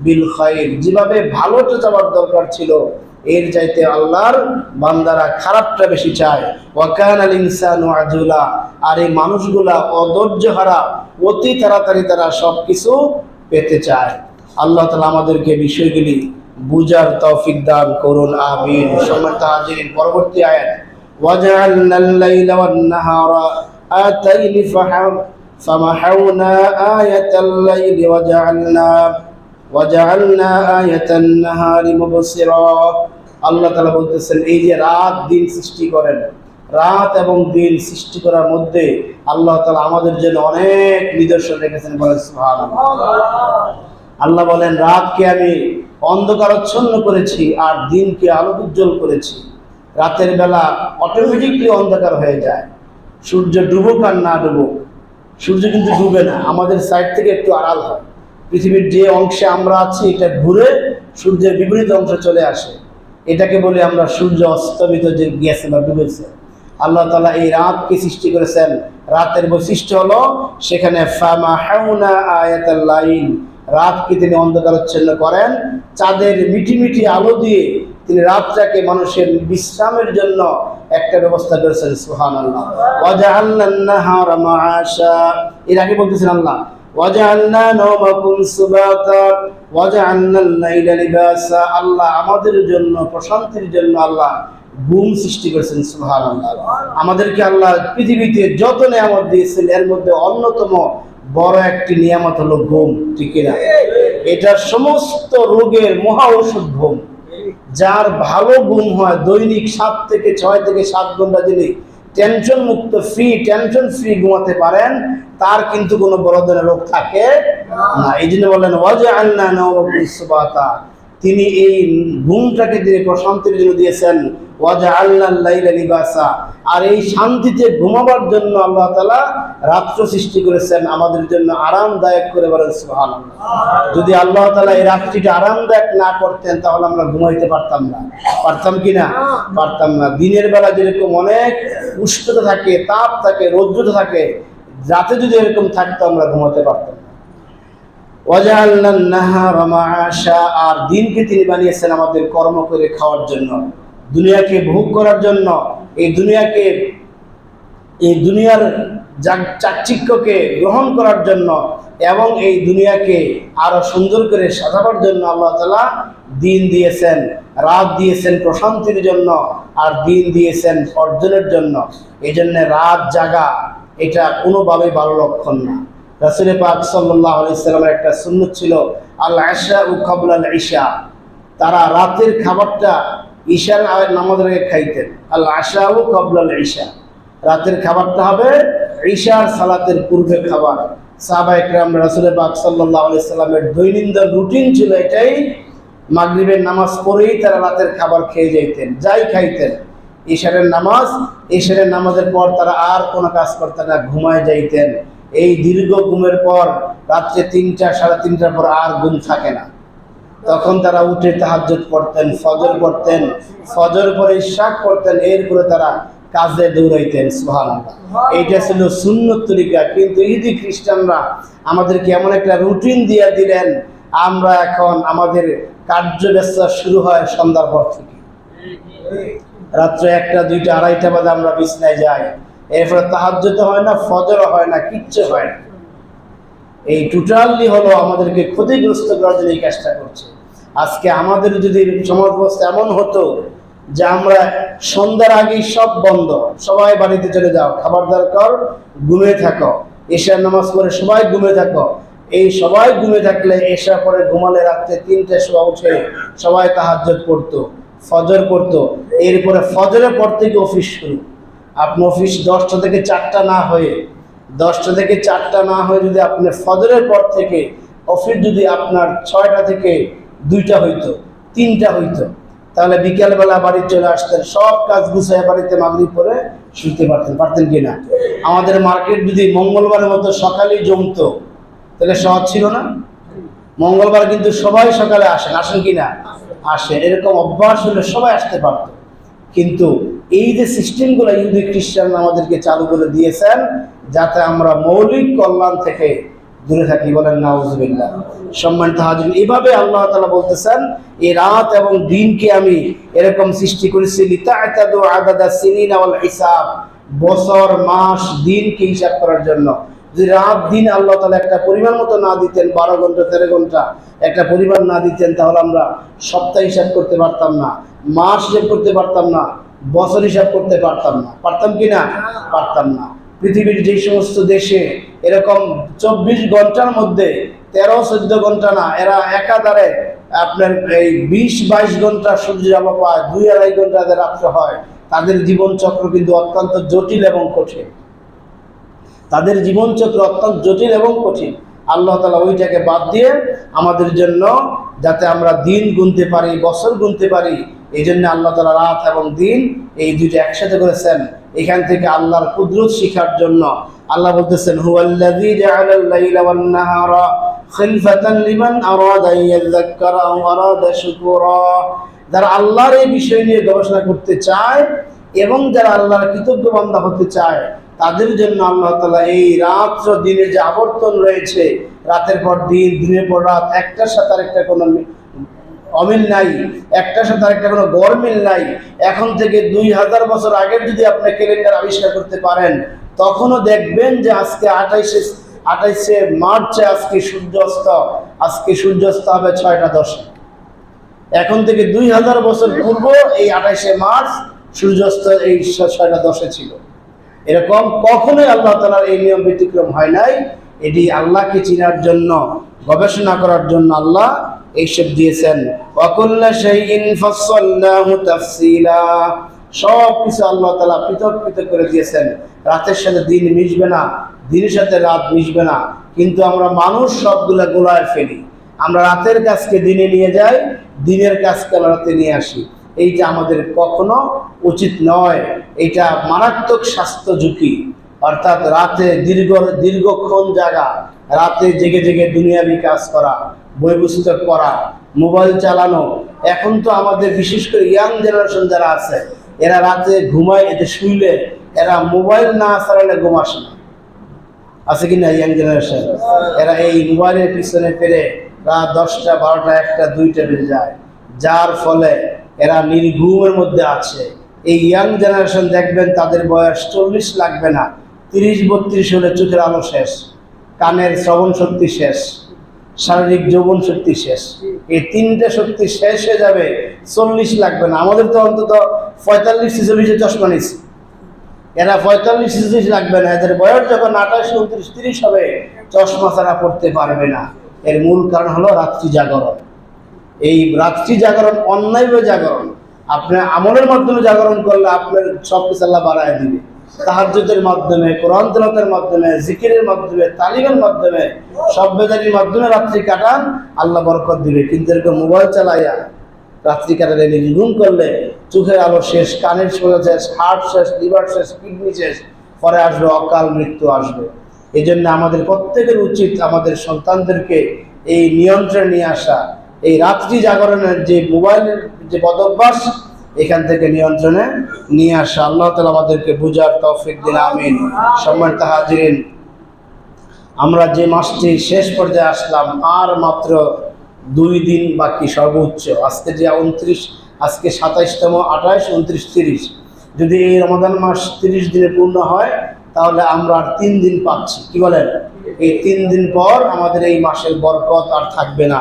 বিল খায়র। যেভাবে ভালোটা চাওয়ার দরকার ছিল, এর চাইতে আল্লাহর বান্দারা খারাপটা বেশি চায়। ওয়া কানাল ইনসানু আজুলা। আর এই মানুষগুলা অধৈর্যহারা, অতি তাড়াতাড়ি তারা সবকিছু পেতে চায়। আল্লাহ তাআলা আমাদেরকে বিষয়গুলি বুঝার তৌফিক দান করুন, আমিন। সম্মানিত হাজিরিন, পরবর্তী আয়াত, ওয়াজআলনাল লাইলা ওয়ান নাহারা আতাইনি ফামাহাউনা আয়াতাল লাইলি ওয়াজআলনা আয়াতান নাহারি মুবসিরা। আল্লাহ তাআলা বলতেছেন, এই যে রাত দিন সৃষ্টি করেন, রাত এবং দিন সৃষ্টি করার মধ্যে আল্লাহ তাআলা আমাদের জন্য অনেক নিদর্শন রেখেছেন। বলেন সুবহানাল্লাহ। আল্লাহ বলেন, রাতকে আমি অন্ধকারাচ্ছন্ন করেছি আর দিনকে আলোকোজ্জ্বল করেছি। রাতের বেলা অটোমেটিকলি অন্ধকার হয়ে যায়, সূর্য ডুবুক আর না ডুবুক। সূর্য কিন্তু ডুবে না, আমাদের সাইড থেকে একটু আড়াল হয়। পৃথিবীর যে অংশে আমরা আছি এটা ঘুরে সূর্যের বিপরীত অংশে চলে আসে, এটাকে বলে আমরা সূর্য অস্তমিত যে গেছে বা ডুবেছে। আল্লাহ তাআলা এই রাতকে সৃষ্টি করেছেন। রাতের বৈশিষ্ট্য হলো সেখানে ফামাহাউনা আয়াতাল লাইল, রাতকে তিনি অন্ধকারাচ্ছন্ন করেন, চাঁদের মিটি মিটি আলো দিয়ে তিনি রাতটাকে মানুষের বিশ্রামের জন্য একটা ব্যবস্থা করেছেন। সুবহানাল্লাহ। ওয়াজআলনান নাহারা মাআশা। এর আগে বলতেছেন আল্লাহ, ওয়াজআলনা নাওমাকুম সুবাতা ওয়াজআলনাল লাইলা লিবাসা। আল্লাহ আমাদের জন্য প্রশান্তির জন্য আল্লাহ ঘুম সৃষ্টি করেছেন। সুবহানাল্লাহ। আমাদেরকে আল্লাহ পৃথিবীতে যত নিয়ামত দিয়েছেন, এর মধ্যে অন্যতম বড় একটি নিয়ামত হলো ঘুম, ঠিক কিনা? এটা সমস্ত রোগের মহা ঔষধ ঘুম। যার ভালো ঘুম হয়, দৈনিক 7 থেকে 7 ঘন্টা যিনি টেনশন মুক্ত টেনশন ফ্রি ঘুমাতে পারেন, তার কিন্তু কোনো বড় ধরনের রোগ থাকে না। এই জন্য বলেন ওয়াজআলনা নাওমাকুম সুবাতা, তিনি এই ঘুমটাকে তিনি প্রশান্তির জন্য দিয়েছেন। ওয়াজআলনাল লাইলা লিবাসা, আর এই শান্তিতে ঘুমাবার জন্য আল্লাহ তাআলা রাত্র সৃষ্টি করেছেন আমাদের জন্য আরামদায়ক করে। বলেন সুবহানাল্লাহ। যদি আল্লাহ তাআলা এই রাত্রিটা আরামদায়ক না করতেন, তাহলে আমরা ঘুমাইতে পারতাম না। পারতাম কি না? পারতাম না। দিনের বেলা যেরকম অনেক উষ্ণতা থাকে, তাপ থাকে, রৌদ্রতা থাকে, রাতে যদি এরকম থাকতো আমরা ঘুমাতে পারতাম না। ওয়াজআলনান নাহারা মাআশা, আর দিনকে তিনি বানিয়েছেন আমাদের কর্ম করে খাওয়ার জন্য, দুনিয়াকে ভোগ করার জন্য, এই দুনিয়ার চাকচিক্যকে গ্রহণ করার জন্য এবং এই দুনিয়াকে আরো সুন্দর করে সাজাবার জন্য আল্লাহ তাআলা দিন দিয়েছেন, রাত দিয়েছেন প্রশান্তির জন্য, আর দিন দিয়েছেন অর্জনের জন্য। এই জন্য রাত জাগা এটা কোনোভাবেই ভালো লক্ষণ না। রাসূল পাক সাল্লাল্লাহু আলাইহি সাল্লামের একটা সুন্নাত ছিল, আল আশা ক্বাবলা আল ইশা। তারা রাতের খাবারটা ঈশার নামাজের আগে খাইতেন। আল আশা ক্বাবলা আল ইশা, রাতের খাবারটা হবে ঈশার সালাতের পূর্বে খাবার। সাহাবায়ে কেরাম রাসূল পাক সাল্লাল্লাহু আলাইহি সাল্লামের দৈনন্দিন রুটিন ছিল এটাই। মাগরিবের নামাজ পড়েই তারা রাতের খাবার খেয়ে যাইতেন, যাই খাইতেন। ঈশারের নামাজের পর তারা আর কোনো কাজ করতেন না, ঘুমায় যাইতেন। এই দীর্ঘ ঘুমের পর রাত্রে 3টা, 3:30টার পর আর ঘুম থাকে না। তখন তারা উঠে তাহাজ্জুদ পড়তেন, ফজর পড়তেন, ফজর পরে ইশরাক পড়তেন, এরপরে তারা কাজে দৌড়াইতেন। সুবহানাল্লাহ। এইটা ছিল সুন্নত তরিকা। কিন্তু ইহুদি খ্রিস্টানরা আমাদেরকে এমন একটা রুটিন দিয়ে দিলেন, আমরা এখন আমাদের কার্য ব্যবস্থা শুরু হয় সন্ধ্যার পর থেকে। রাত্র 1টা 2টা 2:30 বাজে আমরা বিছনায় যাই, এরপরে তাহাজ্জুদ হয় না, ফজর হয় না, কিচ্ছু হয় না। এই টোটালি হলো আমাদেরকে ক্ষতিগ্রস্ত করার জন্য এই কাজটা করছে। আজকে আমাদের যদি সমাজ ব্যবস্থা এমন হতো যে আমরা সন্ধ্যার আগেই সব বন্ধ, সবাই বাড়িতে চলে যাও, খাবার দাবার কর, ঘুমিয়ে থাকো, এশার নামাজ পড়ে সবাই ঘুমিয়ে থাকো, এই সবাই ঘুমিয়ে থাকলে এশা পরে ঘুমালে রাত্রে 3টার সময় উঠে সবাই তাহাজ্জুদ পড়তো, ফজর পড়তো, এরপরে ফজরের পর থেকে অফিস শুরু। আপনি অফিস 10টা থেকে 4টা না হয়ে 10টা থেকে 4টা না হয়ে যদি আপনি ফজরের পর থেকে অফিস যদি আপনার 6টা থেকে 2টা হইতো, 3টা হইতো, তাহলে বিকেলবেলা বাড়ি চলে আসতেন, সব কাজ গুছায় বাড়িতে মাগরিব পরে শুতে পারতেন কিনা? আমাদের মার্কেট যদি মঙ্গলবারের মতো সকালেই জমতো তাহলে সহজ ছিল না? মঙ্গলবার কিন্তু সবাই সকালে আসেন কিনা? আসে। এরকম অভ্যাস হলে সবাই আসতে পারত। কিন্তু এই যে সিস্টেমগুলো ইহুদি খ্রিস্টান আমাদেরকে চালু করে দিয়েছেন, যাতে আমরা মৌলিক কল্যাণ থেকে দূরে থাকি। বলেন নাউজুবিল্লাহ। সম্মানিত হাজির, এইভাবে আল্লাহ তাআলা বলতেছেন, এই রাত এবং দিনকে আমি এরকম সৃষ্টি করেছি লিতা'তাদু আদাদা সিনিনা ওয়াল হিসাব, বছর মাস দিনকে হিসাব করার জন্য। যদি রাত দিন আল্লাহ তাআলা একটা পরিমাণ মতো না দিতেন, 12 ঘন্টা 13 ঘন্টা একটা পরিমাণ না দিতেন, তাহলে আমরা সপ্তাহ হিসাব করতে পারতাম না, মাস হিসাব করতে পারতাম না, বছর হিসাব করতে পারতাম না। পারতাম কি না? পারতাম না। পৃথিবীর যে সমস্ত দেশে এরকম 24 ঘন্টার মধ্যে 13-14 ঘন্টা না, এরা একাধারে আপনার এই 20-22 ঘন্টা সূর্যের আলো পায়, 2-2.5 ঘন্টা রাত্র হয়, তাদের জীবনচক্র কিন্তু অত্যন্ত জটিল এবং কঠিন। তাদের জীবনচক্র অত্যন্ত জটিল এবং কঠিন। আল্লাহ তাআলা ওইটাকে বাদ দিয়ে আমাদের জন্য যাতে আমরা দিন গুনতে পারি, বছর গুনতে পারি, এই জন্য আল্লাহ তাআলা রাত এবং দিন এই দুইটা একসাথে করেছেন। এখান থেকে আল্লাহর কুদরত শিখার জন্য আল্লাহ বলতেছেন, হুয়াল্লাযী জাআলাল লাইলা ওয়ান নাহারা খিলফাতান লিমান আরাদা ইয়াযাক্কারা আও আরাদা শুকুরা। যারা আল্লাহর এই বিষয় নিয়ে গবেষণা করতে চায় এবং যারা আল্লাহর কৃতজ্ঞ বান্দা হতে চায়, তাদের জন্য আল্লাহ তাআলা এই রাত ও দিনের যে আবর্তন রয়েছে, রাতের পর দিন, দিনের পর রাত, একটার সাথে আরেকটা কোনো অমিল নাই, একটার সাথে আরেকটা কোনো গরমিল নাই। এখন থেকে 2000 বছর আগের যদি আপনি ক্যালেন্ডার আবিষ্কার করতে পারেন, তখনও দেখবেন যে আজকে 28শে মার্চে আজকে সূর্যাস্ত হবে 6টা 10। এখন থেকে 2000 বছর পূর্ব এই 28শে মার্চ সূর্যাস্ত এই 6টা 10 ছিল। এরকম কখনোই আল্লাহ তাআলার এই নিয়ম ব্যতিক্রম হয় নাই। এটি আল্লাহকে চিনার জন্য, গবেষণা করার জন্য আল্লাহ এইসব দিয়েছেন। ওয়া কুল্লা শাইইন ফাসসালনাহু তাফসীলা, সব কিছু আল্লাহ তাআলা পৃথক পৃথক করে দিয়েছেন। রাতের সাথে দিন মিশবে না, দিনের সাথে রাত মিশবে না, কিন্তু আমরা মানুষ সবগুলা গোলায় ফেলি। আমরা রাতের কাজকে দিনে নিয়ে যাই, দিনের কাজকে আমরা রাতে নিয়ে আসি। এইটা আমাদের কখনো উচিত নয়। এটা মারাত্মক স্বাস্থ্য ঝুঁকি। অর্থাৎ রাতে দীর্ঘক্ষণ জাগা, রাতে জেগে জেগে দুনিয়াবি কাজ করা, বই পুস্তক পড়া, মোবাইল চালানো। এখন তো আমাদের বিশেষ করে ইয়াং জেনারেশন যারা আছে, এরা রাতে ঘুমায়, এতে শুইলে এরা মোবাইল না চালালে ঘুম আসে না। আছে কি না ইয়াং জেনারেশন? এরা এই মোবাইলের পিছনে ফেরে রাত 10টা 12টা 1টা 2টা বেজে যায়, যার ফলে এরা নির্ঘুমের মধ্যে আছে। এই ইয়াং জেনারেশন দেখবেন তাদের বয়স 40 লাগবে না, 30-32 হলে চোখের আলো শেষ, কানের শ্রবণ শক্তি শেষ, শারীরিক যৌবন শক্তি শেষ। এই 3টে শক্তি শেষ হয়ে যাবে, 40 লাগবে না। আমাদের তো অন্তত 45-46 চশমা নিচ্ছে, এরা 45-46 লাগবে না। এদের বয়স যখন 28-29-30 হবে, চশমা ছাড়া পড়তে পারবে না। এর মূল কারণ হলো রাত্রি জাগরণ। এই রাত্রি জাগরণ অন্যায়ভাবে জাগরণ। আপনার আমলের মাধ্যমে জাগরণ করলে আপনার সব কিছু আল্লাহ বাড়ায় দিবে। তাহাজ্জুদের মাধ্যমে, কোরআন তেলাওয়াতের মাধ্যমে, জিকিরের মাধ্যমে, তালিমের মাধ্যমে, সব বেদারির মাধ্যমে রাত্রি কাটান, আল্লাহ বরকত দিবে। কিন্তু এরকম মোবাইল চালাইয়া রাত্রি কাটালে, নির্ঘুম করলে চোখের আলো শেষ, কানের শোনা শেষ, হার্ট শেষ, লিভার শেষ, কিডনি শেষ, পরে আসবে অকাল মৃত্যু আসবে। এই জন্য আমাদের প্রত্যেকের উচিত আমাদের সন্তানদেরকে এই নিয়ন্ত্রণে নিয়ে আসা, এই রাত্রি জাগরণের যে মোবাইলের যে বদভ্যাস, এখান থেকে নিয়ন্ত্রণে নিয়ে আসা। আল্লাহ তাআলা আমাদেরকে বুঝার তৌফিক দিন, আমিন। সম্মানিত হাজিরিন, আমরা যে মাসটি শেষ পর্যায়ে আসলাম, আর মাত্র 2 দিন বাকি সর্বোচ্চ। আজকে যে 29, আজকে 27তম, 28, 29, 30। যদি এই রমাদান মাস 30 দিনে পূর্ণ হয়, তাহলে আমরা আর 3 দিন পাচ্ছি। কি বলেন? এই 3 দিন পর আমাদের এই মাসের বরকত আর থাকবে না,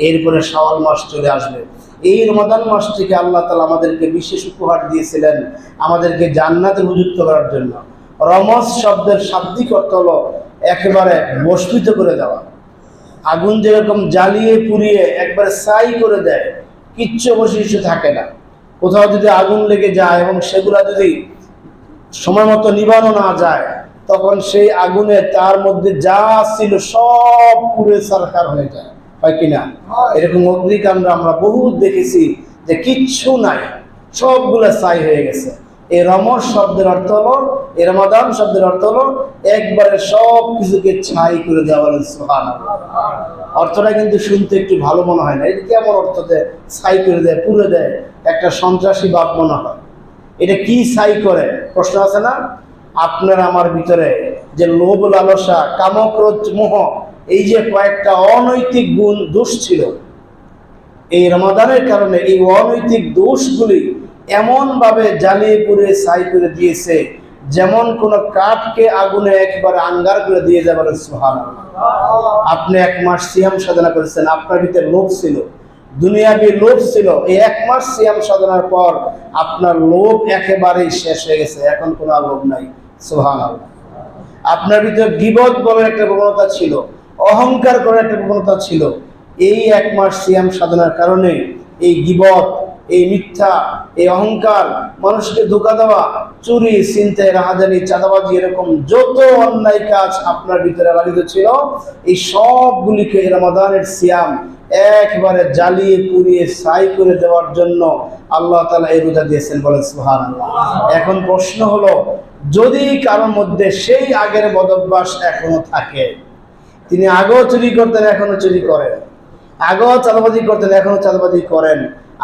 এরপরে শাওয়াল মাস চলে আসবে। এই রমাদান মাসটিকে আল্লাহ তাআলা আমাদেরকে বিশেষ উপহার দিয়েছিলেন, আমাদেরকে জান্নাতে উপযুক্ত করার জন্য। রমজ শব্দের শাব্দিক অর্থ হলো একেবারে ভস্মিত করে দেওয়া। আগুন যেরকম জ্বালিয়ে পুড়িয়ে একবারে ছাই করে দেয়, কিচ্ছু অবশিষ্ট থাকে না। কোথাও যদি আগুন লেগে যায় এবং সেগুলা যদি সময় মতো নিবানো না যায়, তখন সেই আগুনে তার মধ্যে যা ছিল সব পুড়ে ছারখার হয়ে যায়, হয় কিনা? এরকম অগ্নিকাণ্ড আমরা বহুত দেখেছি যে কিচ্ছু নাই, সবগুলা ছাই হয়ে গেছে। এই রমজ শব্দের অর্থ হলো, এই রমাদান শব্দের অর্থ হলো একবারে সব কিছুকে ছাই করে দেওয়া। সুবহানাল্লাহ। অর্থটা কিন্তু শুনতে একটু ভালো মনে হয় না। এটা কেমন অর্থ দেয়? ছাই করে দেয়, পুড়ে দেয়, একটা সন্ত্রাসী ভাব মনে হয়। এটা কি ছাই করে? প্রশ্ন আছে না? আপনার আমার ভিতরে যে লোভ, লালসা, কামক্রোধ, মোহ, এই যে কয়েকটা অনৈতিক গুণ, দোষ ছিল, এই রমাদানের কারণে এই অনৈতিক দোষগুলি এমন ভাবে জ্বালিয়ে পুড়ে ছাই করে দিয়েছে, যেমন কোন কাঠকে আগুনে একবারে আঙ্গার করে দিয়ে যাবে। সুবহানাল্লাহ। আপনি 1 মাস সিয়াম সাধনা করেছেন, আপনার ভিতরে লোভ ছিল, দুনিয়াবি লোভ ছিল। এই 1 মাস সিয়াম সাধনার পর আপনার লোভ একেবারেই শেষ হয়ে গেছে, এখন কোনো লোভ নাই। সুবহানাল্লাহ। আপনার ভিতরে গীবত বলার একটা প্রবণতা ছিল, অহংকার করার একটা প্রবণতা ছিল। এই 1 মাস সিয়াম সাধনার কারণে এই গীবত, এই মিথ্যা, এই অহংকার, মানুষকে ধোঁকা দেওয়া, চুরি, ছিনতাই, রাহাজানি, চাঁদাবাজি, এরকম যত অন্যায় কাজ আপনার ভিতরে লালিত ছিল, এই সবগুলিকে রমাদানের সিয়াম একবারে জ্বালিয়ে পুড়িয়ে ছাই করে দেওয়ার জন্য আল্লাহ তাআলা এই রোজা দিয়েছেন। বলেন সুবহানাল্লাহ। এখন প্রশ্ন হলো, যদি কারোর মধ্যে সেই আগের বদভ্যাস এখনো থাকে, তিনি আগেও চুরি করতেন, এখনো চুরি করেন, আগেও চাঁদাবাজি করতেন, এখনো চাঁদাবাজি করেন,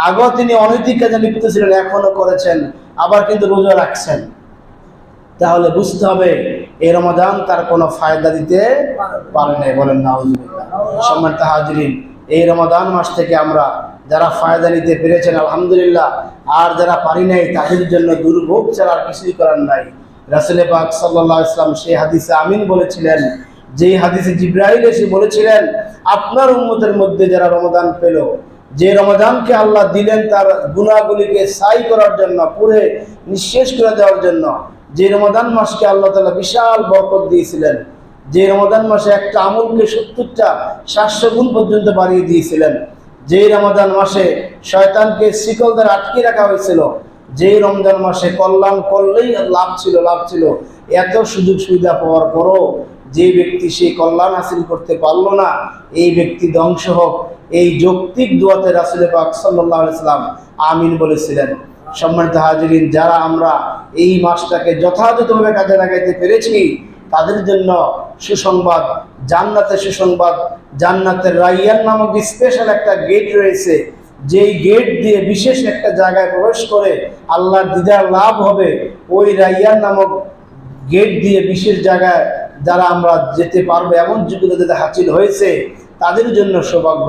আগেও তিনি অনৈতিক কাজে লিপ্ত ছিলেন, এখনো করেছেন, আবার কিন্তু রোজা রাখছেন, তাহলে বুঝতে হবে এই রমাদান তার কোনো ফায়দা দিতে পারে না। বলেন নাউজুবিল্লাহ। সম্মানিত হাজিরিন, এই রমাদান মাস থেকে আমরা যারা ফায়দা নিতে পেরেছেন আলহামদুলিল্লাহ, আর যারা পারি নাই তাদের জন্য দুর্ভোগ ছাড়া আর কিছুই করার নাই। রাসূল পাক সাল্লাল্লাহু আলাইহি ওয়াসাল্লাম সেই হাদিসে আমিন বলেছিলেন, যেই হাদিসে জিবরাইল এসে বলেছিলেন, আপনার উম্মতের মধ্যে যারা রমাদান পেল, যে রমাদানকে আল্লাহ দিলেন তার গুনাহগুলিকে ছাই করার জন্য, পুরে নিঃশেষ করে দেওয়ার জন্য, যে রমাদান মাসকে আল্লাহ তাআলা বিশাল বরকত দিয়েছিলেন, যে রমাদান মাসে একটা আমলকে 70টা 700 গুণ পর্যন্ত বাড়িয়ে দিয়েছিলেন, যে রমাদান মাসে শয়তানকে শিকল দ্বারা আটকে রাখা হয়েছিল, যে রমজান মাসে কল্যাণ করলেই লাভ ছিল, লাভ ছিল, এত সুযোগ সুবিধা পাওয়ার পরও যে ব্যক্তি সেই কল্যাণ হাসিল করতে পারলো না, এই ব্যক্তি ধ্বংস হোক, এই যৌক্তিক দোয়াতে রাসূল পাক সাল্লাল্লাহু আলাইহি ওয়াসাল্লাম আমিন বলেছিলেন। সম্মানিত হাজিরিন, যারা আমরা এই মাসটাকে যথাযথভাবে কাজে লাগাইতে পেরেছি, তাদের জন্য সুসংবাদ, জান্নাতের সুসংবাদ। জান্নাতের রাইয়ান নামক স্পেশাল একটা গেট রয়েছে, যেই গেট দিয়ে বিশেষ একটা জায়গায় প্রবেশ করে আল্লাহর দিদার লাভ হবে। ওই রাইয়ান নামক গেট দিয়ে বিশেষ জায়গায় যারা আমরা যেতে পারবো, এমন যোগ্যতা যাদের হাসিল হয়েছে, তাদের জন্য সৌভাগ্য।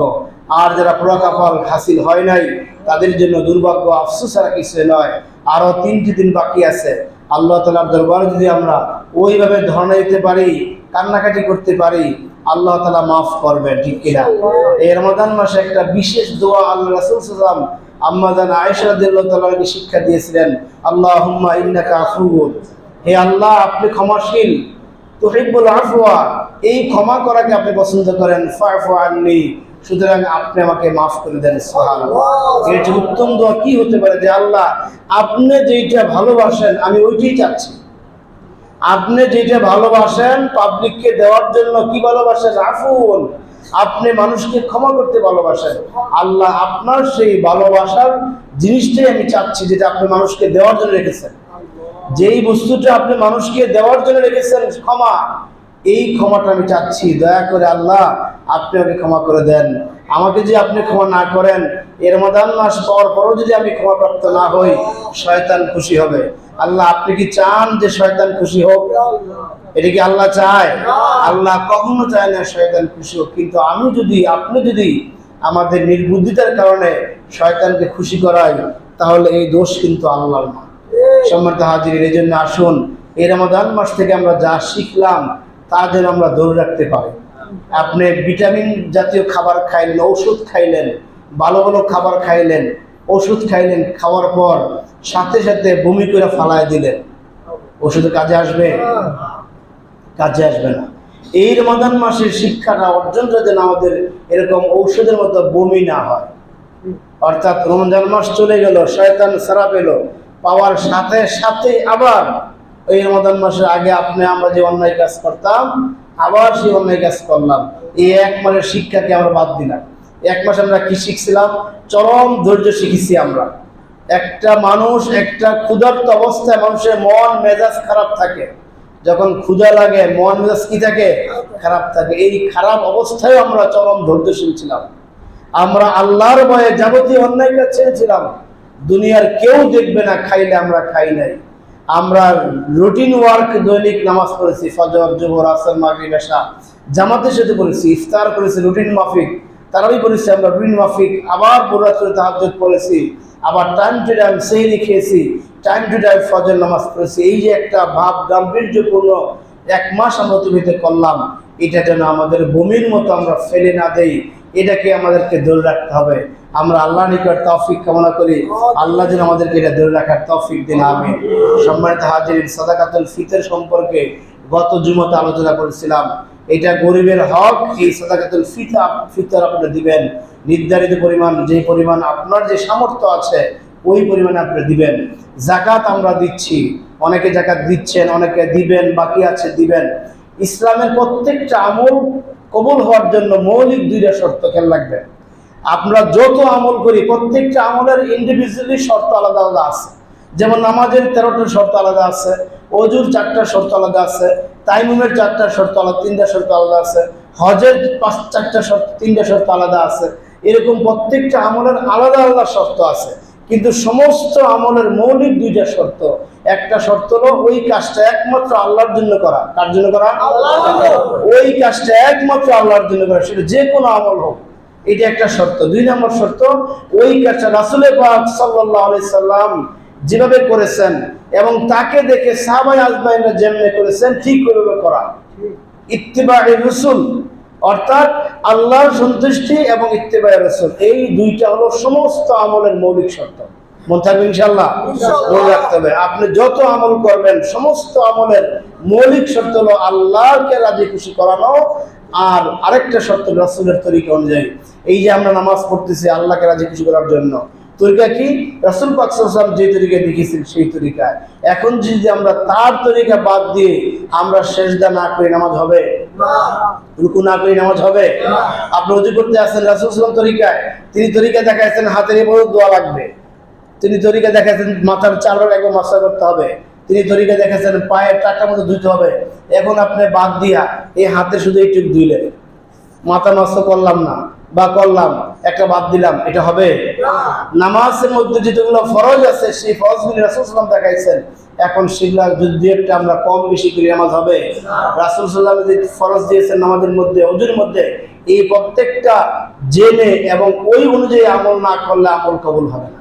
আর যারা পুরাকাফল হাসিল হয় নাই, তাদের জন্য দুর্ভাগ্য, আফসোস আর কিছু নয়। আরো 3টি দিন বাকি আছে। আল্লাহ তাআলার দরবারে যদি আমরা ওইভাবে ধর্ণা দিতে পারি, কান্নাকাটি করতে পারি, আল্লাহ তাআলা মাফ করবেন, ঠিক কিনা? এই রমাদান মাসে একটা বিশেষ দোয়া আল্লাহ রাসূল সাল্লাল্লাহু আলাইহি ওয়াসাল্লাম আম্মা জান আয়েশা রাদিয়াল্লাহু তাআলাকে শিক্ষা দিয়েছিলেন, আল্লাহুম্মা ইন্নাকা আফুউন, হে আল্লাহ আপনি ক্ষমাশীল, তুহিব্বুল আফওয়া, এই ক্ষমা করাকে আপনি পছন্দ করেন, ফাফু আননি, সুতরাং আপনি আমাকে মাফ করে দেন। সুবহানাল্লাহ। এর চেয়ে উত্তম দোয়া কি হতে পারে যে আল্লাহ আপনি যেইটা ভালোবাসেন আমি ওইটাই চাচ্ছি। আপনি যেটা ভালোবাসেন পাবলিককে দেওয়ার জন্য কি ভালোবাসেন? আফুন, আপনি মানুষকে ক্ষমা করতে ভালোবাসেন। আল্লাহ আপনার সেই ভালোবাসার জিনিসটাই আমি চাচ্ছি, যেটা আপনি মানুষকে দেওয়ার জন্য রেখেছেন, যেই বস্তুটা আপনি মানুষকে দেওয়ার জন্য রেখেছেন, ক্ষমা, এই ক্ষমাটা আমি চাচ্ছি। দয়া করে আল্লাহ আপনি আমাকে ক্ষমা করে দেন। আমাকে যদি আপনি ক্ষমা না করেন, এর রমাদান মাস পাওয়ার পরও যদি আমি ক্ষমাপ্রাপ্ত না হই, শয়তান খুশি হবে। আল্লাহ, আপনি কি চান যে শয়তান খুশি হোক? এটা কি আল্লাহ চায়? আল্লাহ কখনো চায় না শয়তান খুশি হোক। কিন্তু আপনি যদি আমাদের নির্বুদ্ধিতার কারণে শয়তানকে খুশি করাই, তাহলে এই দোষ কিন্তু আল্লাহর না। সম্মানিত হাজির, এই জন্য আসুন এই রমাদান মাস থেকে আমরা যা শিখলাম তা যেন আমরা ধরে রাখতে পারি। আপনি ভিটামিন জাতীয় খাবার খাইলেন, ওষুধ খাইলেন, ভালো ভালো খাবার খাইলেন, ওষুধ খাইলেন, খাওয়ার পর সাথে সাথে বমি করে ফালায় দিলেন, ওষুধে কাজে আসবে? কাজে আসবে না। এই রমাদান মাসের শিক্ষাটা অর্জনটা যেন আমাদের এরকম ঔষধের মতো বমি না হয়। অর্থাৎ রমজান মাস চলে গেল, শয়তান ছাড়া পেল, পাওয়ার সাথে সাথে আবার এই রমাদান মাসের আগে আমরা যে অন্যায় কাজ করতাম, আবার সেই অন্যায় কাজ করলাম। এই এক মাসের শিক্ষাকে আমরা বাদ দিলাম। এক মাস আমরা কি শিখছিলাম? চরম ধৈর্য শিখেছি আমরা। একটা মানুষ একটা ক্ষুধার্ত অবস্থায় মানুষের মন মেজাজ খারাপ থাকে, যখন ক্ষুধা লাগে মন মেজাজ কি থাকে? খারাপ থাকে। এই খারাপ অবস্থায় আমরা চরম ধৈর্যশীল ছিলাম। আমরা আল্লাহর ভয়ে যাবতীয় অন্যায় কাজ ছেড়েছিলাম। দুনিয়ার কেউ দেখবে না খাইলে আমরা খাই নাই। আমরা রুটিন ওয়ার্ক, দৈনিক নামাজ পড়েছি, ফজর, জোহর, আসর, মাগরিব, এশা জামাতের সাথে করেছি, ইফতার করেছি রুটিন মাফিক, তারাবি করেছি আমরা রুটিন মাফিক, আবার ভোর রাত্রে তাহাজ্জুদ পড়েছি, আবার টাইম টু টাইম সেহরি খেয়েছি, টাইম টু টাইম ফজর নামাজ পড়েছি। এই যে একটা ভাব গাম্ভীর্যপূর্ণ এক মাস আমরা অতিবাহিত করলাম, এটা যেন আমাদের বমির মতো আমরা ফেলে না দেই, এটাকে আমাদেরকে ধরে রাখতে হবে। আমরা আল্লাহ নিকট তৌফিক কামনা করি, আল্লাহ যেন আমাদেরকে এটা ধরে রাখার তৌফিক দিন, আমিন। সম্মানিত হাজিরিন, সাদাকাতুল ফিতর সম্পর্কে গত জুমাতে আলোচনা করেছিলাম। এটা গরিবের হক। এই সাদাকাতুল ফিতর আপনি দিবেন নির্ধারিত পরিমাণ, যে পরিমাণ আপনার যে সামর্থ্য আছে ওই পরিমাণে আপনি দিবেন। যাকাত আমরা দিচ্ছি, অনেকে যাকাত দিচ্ছেন, অনেকে দিবেন, বাকি আছে দিবেন। ইসলামের প্রত্যেকটা আমল কবুল হওয়ার জন্য মৌলিক দুইটা শর্ত খেয়াল রাখবেন। আমরা যত আমল করি প্রত্যেকটা আমলের ইন্ডিভিজুয়ালি শর্ত আলাদা আলাদা আছে। যেমন নামাজের 13টা শর্ত আলাদা আছে, ওযুর 4টা শর্ত আলাদা আছে, তাইমুমের 4টা শর্ত আলাদা, 3টা শর্ত আলাদা আছে, হজের 4টা শর্ত, 3টা শর্ত আলাদা আছে। এরকম প্রত্যেকটা আমলের আলাদা আলাদা শর্ত আছে। কিন্তু সমস্ত আমলের মৌলিক দুইটা শর্ত। একটা শর্ত হলো ওই কাজটা একমাত্র আল্লাহর জন্য করা। কার জন্য করা? ওই কাজটা একমাত্র আল্লাহর জন্য করা, সেটা যে কোনো আমল হোক, এটা একটা শর্ত। 2 নম্বর শর্ত, ওই কাজটা রাসূল পাক সাল্লাল্লাহু আলাইহি সাল্লাম যেভাবে করেছেন এবং তাকে দেখে সাহাবায়ে আজমাইনরা যেমনি করেছেন ঠিক ওইভাবে করা। ইত্তিবাউর রাসূল, অর্থাৎ আল্লাহর সন্তুষ্টি এবং ইত্তিবাউর রাসূল, এই দুইটা হলো সমস্ত আমলের মৌলিক শর্ত। মনে থাকবে ইনশাআল্লাহ, মনে রাখতে হবে। আপনি যত আমল করবেন সমস্ত আমলের মৌলিক শর্ত হলো আল্লাহকে রাজি খুশি করানো, আর আরেকটা শর্ত রাসূলের তরিকা অনুযায়ী। এই যে আমরা নামাজ পড়তেছি আল্লাহকে রাজি খুশি করার জন্য, তরিকা কি? রাসূল পাক সাল্লাল্লাহু আলাইহি ওয়াসাল্লাম যে তরিকা দেখিয়েছেন সেই তরিকায়। এখন যদি আমরা তার তরিকা বাদ দিয়ে আমরা সেজদা না করি, নামাজ হবে না। রুকু না করি, নামাজ হবে না। আপনি ওযু করতে আসেন রাসূল সাল্লাল্লাহু আলাইহি ওয়াসাল্লাম তরিকায়, তিনি তরিকা দেখাইছেন হাতের উপর দোয়া লাগবে, তিনি তরিকা দেখাইছেন মাথার 4 বার একবার মাসা করতে হবে, তিনি তরিকা দেখাইছেন পায়ের 4টা মতো ধুইতে হবে। এখন আপনি বাদ দিয়া এই হাতে শুধু এইটুকু ধুইলেন, মাথা নষ্ট করলাম না বা করলাম, একটা বাদ দিলাম, এটা হবে না। নামাজের মধ্যে যেগুলো ফরজ আছে সেই ফরজগুলি রাসূল সাল্লাল্লাহু আলাইহি ওয়াসাল্লাম দেখাইছেন, এখন সেগুলা যদি একটা আমরা কম বেশি করি নামাজ হবে না। রাসূল সাল্লাল্লাহু আলাইহি ওয়াসাল্লাম যে ফরজ দিয়েছেন নামাজের মধ্যে, ওযুর মধ্যে, এই প্রত্যেকটা জেনে এবং ওই অনুযায়ী আমল না করলে আমল কবুল হবে না।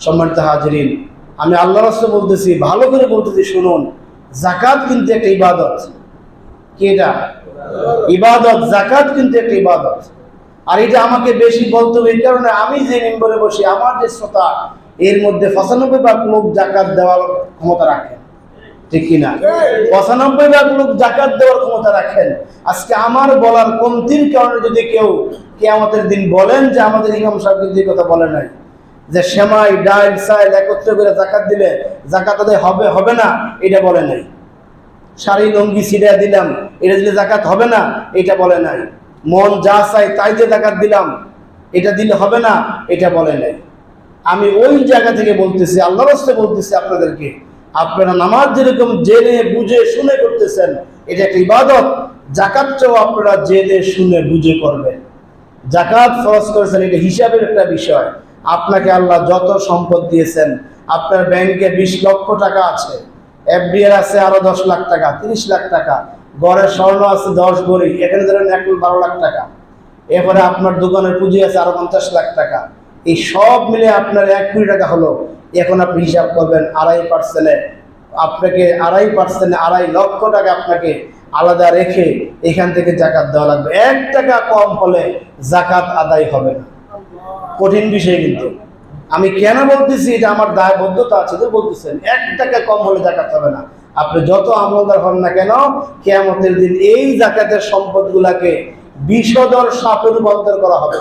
সম্মানিত হাজিরিন, আমি আল্লাহর রাসূল বলতেছি, ভালো করে বলতেছি শুনুন, যাকাত কিন্তু একটা ইবাদত। কি এটা? ইবাদত। যাকাত কিন্তু একটা ইবাদত। আর এটা আমাকে বেশি বলতে হবে এই কারণে, আমি যে মিম্বরে বসি, আমার যে শ্রোতা, এর মধ্যে 95% লোক যাকাত দেওয়ার ক্ষমতা রাখেন, ঠিক কিনা? 95% লোক যাকাত দেওয়ার ক্ষমতা রাখেন। আজকে আমার বলার কমতির কারণে যদি কেউ কিয়ামতের দিন বলেন যে আমাদের ইমাম সাহেব কিন্তু এই কথা বলে নাই, যে সেমাই ডাল চাল একত্রে করে যাকাত দিলে যাকাত আদায় হবে হবে না, এটা বলে নাই। শাড়ি লুঙ্গি ছিড়া দিলাম, এটা দিলে যাকাত হবে না, এটা বলে নাই। মন যা চাই তাই যে যাকাত দিলাম, এটা দিলে হবে না, এটা বলে নাই। আমি ওই জায়গা থেকে বলতেছি, আল্লাহর রাস্তায় বলতেছি আপনাদেরকে, আপনারা নামাজ যেরকম জেনে বুঝে শুনে করতেছেন, এটা একটা ইবাদত। যাকাতটাও আপনারা জেনে শুনে বুঝে করবেন। জাকাত ফরজ করেছেন, এটা হিসাবের একটা বিষয়। আপনাকে আল্লাহ যত সম্পদ দিয়েছেন, আপনার ব্যাংকে 20 লক্ষ টাকা আছে, এফডিআর আছে আরো 10 লাখ টাকা, 30 লাখ টাকা, ঘরের স্বর্ণ আছে 10 ভরি, এখানে ধরেন 1-12 লাখ টাকা, এরপরে আপনার দোকানের পুঁজি আছে আরো 50 লাখ টাকা, এই সব মিলে আপনার 1 কোটি টাকা হলো। এখন আপনি হিসাব করবেন 2.5%, আপনাকে 2.5%, 2.5 লক্ষ টাকা আপনাকে আলাদা রেখে এখান থেকে জাকাত দেওয়া লাগবে। 1 টাকা কম হলে জাকাত আদায় হবে না। কঠিন বিষয়, কিন্তু আমি কেন বলতেছি, এটা আমার দায়বদ্ধতা আছে তো বলতেছেন, 1 টাকা কম হলে জাকাত হবে না। আপনি যত আমলদার হন না কেন, কিয়ামতের দিন এই জাকাতের সম্পদগুলাকে বিষধর সাপে রূপান্তর করা হবে।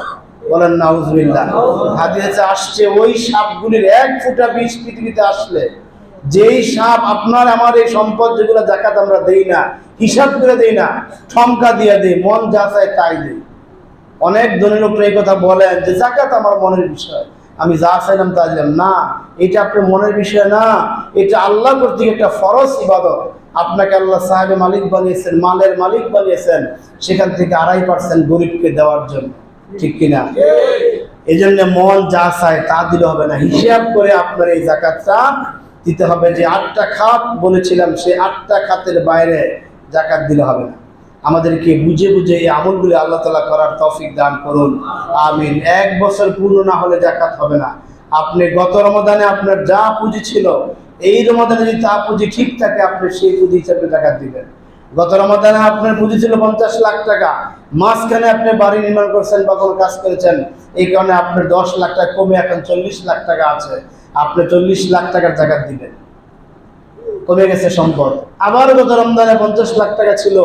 বলেন নাউজুবিল্লাহ। হাদিসে আসছে ওই সাপগুলির 1 ফোঁটা বিষ পৃথিবীতে আসলে, যেই সাপ আপনার আমার এই সম্পদ যেগুলো জাকাত আমরা দেই না, হিসাব করে দেই না, ঠমকা দিয়ে দেই, মন যা চায় তাই দেই। অনেক ধনী লোকরা এই কথা বলেন যে জাকাত আমার মনের বিষয়, আমি যা চাইলাম তা দিলাম। না, এটা আপনার মনের বিষয় না, এটা আল্লাহ কর্তৃক একটা ফরজ ইবাদত। আপনাকে আল্লাহ সাহেবের মালিক বানিয়েছেন, মালের মালিক বানিয়েছেন, সেখান থেকে 2.5% গরিবকে দেওয়ার জন্য, ঠিক কিনা? এই জন্য মন যা চায় তা দিলে হবে না, হিসাব করে আপনার এই জাকাতটা দিতে হবে। যে 8টা খাত বলেছিলাম, সেই 8টা খাতের বাইরে জাকাত দিলে হবে না। আমাদেরকে বুঝে বুঝে এই আমলগুলি আল্লাহ তাআলা করার তৌফিক দান করুন, আমিন। 1 বছর পূর্ণ না হলে জাকাত হবে না। আপনি গত রমাদানে আপনার যা পুঁজি ছিল, এই রমাদানে যদি তা পুঁজি ঠিক থাকে, আপনি সেই পুঁজি হিসাবে জাকাত দিবেন। গত রমাদানে আপনার পুঁজি ছিল 50 লাখ টাকা, মাঝখানে আপনি বাড়ি নির্মাণ করছেন বা কোনো কাজ করেছেন, এই কারণে আপনার 10 লাখ টাকা কমে এখন 40 লাখ টাকা আছে, আপনি 40 লাখ টাকার জাকাত দিবেন। কমে গেছে সম্পদ। আবার গত রমজানে 50 লাখ টাকা ছিল,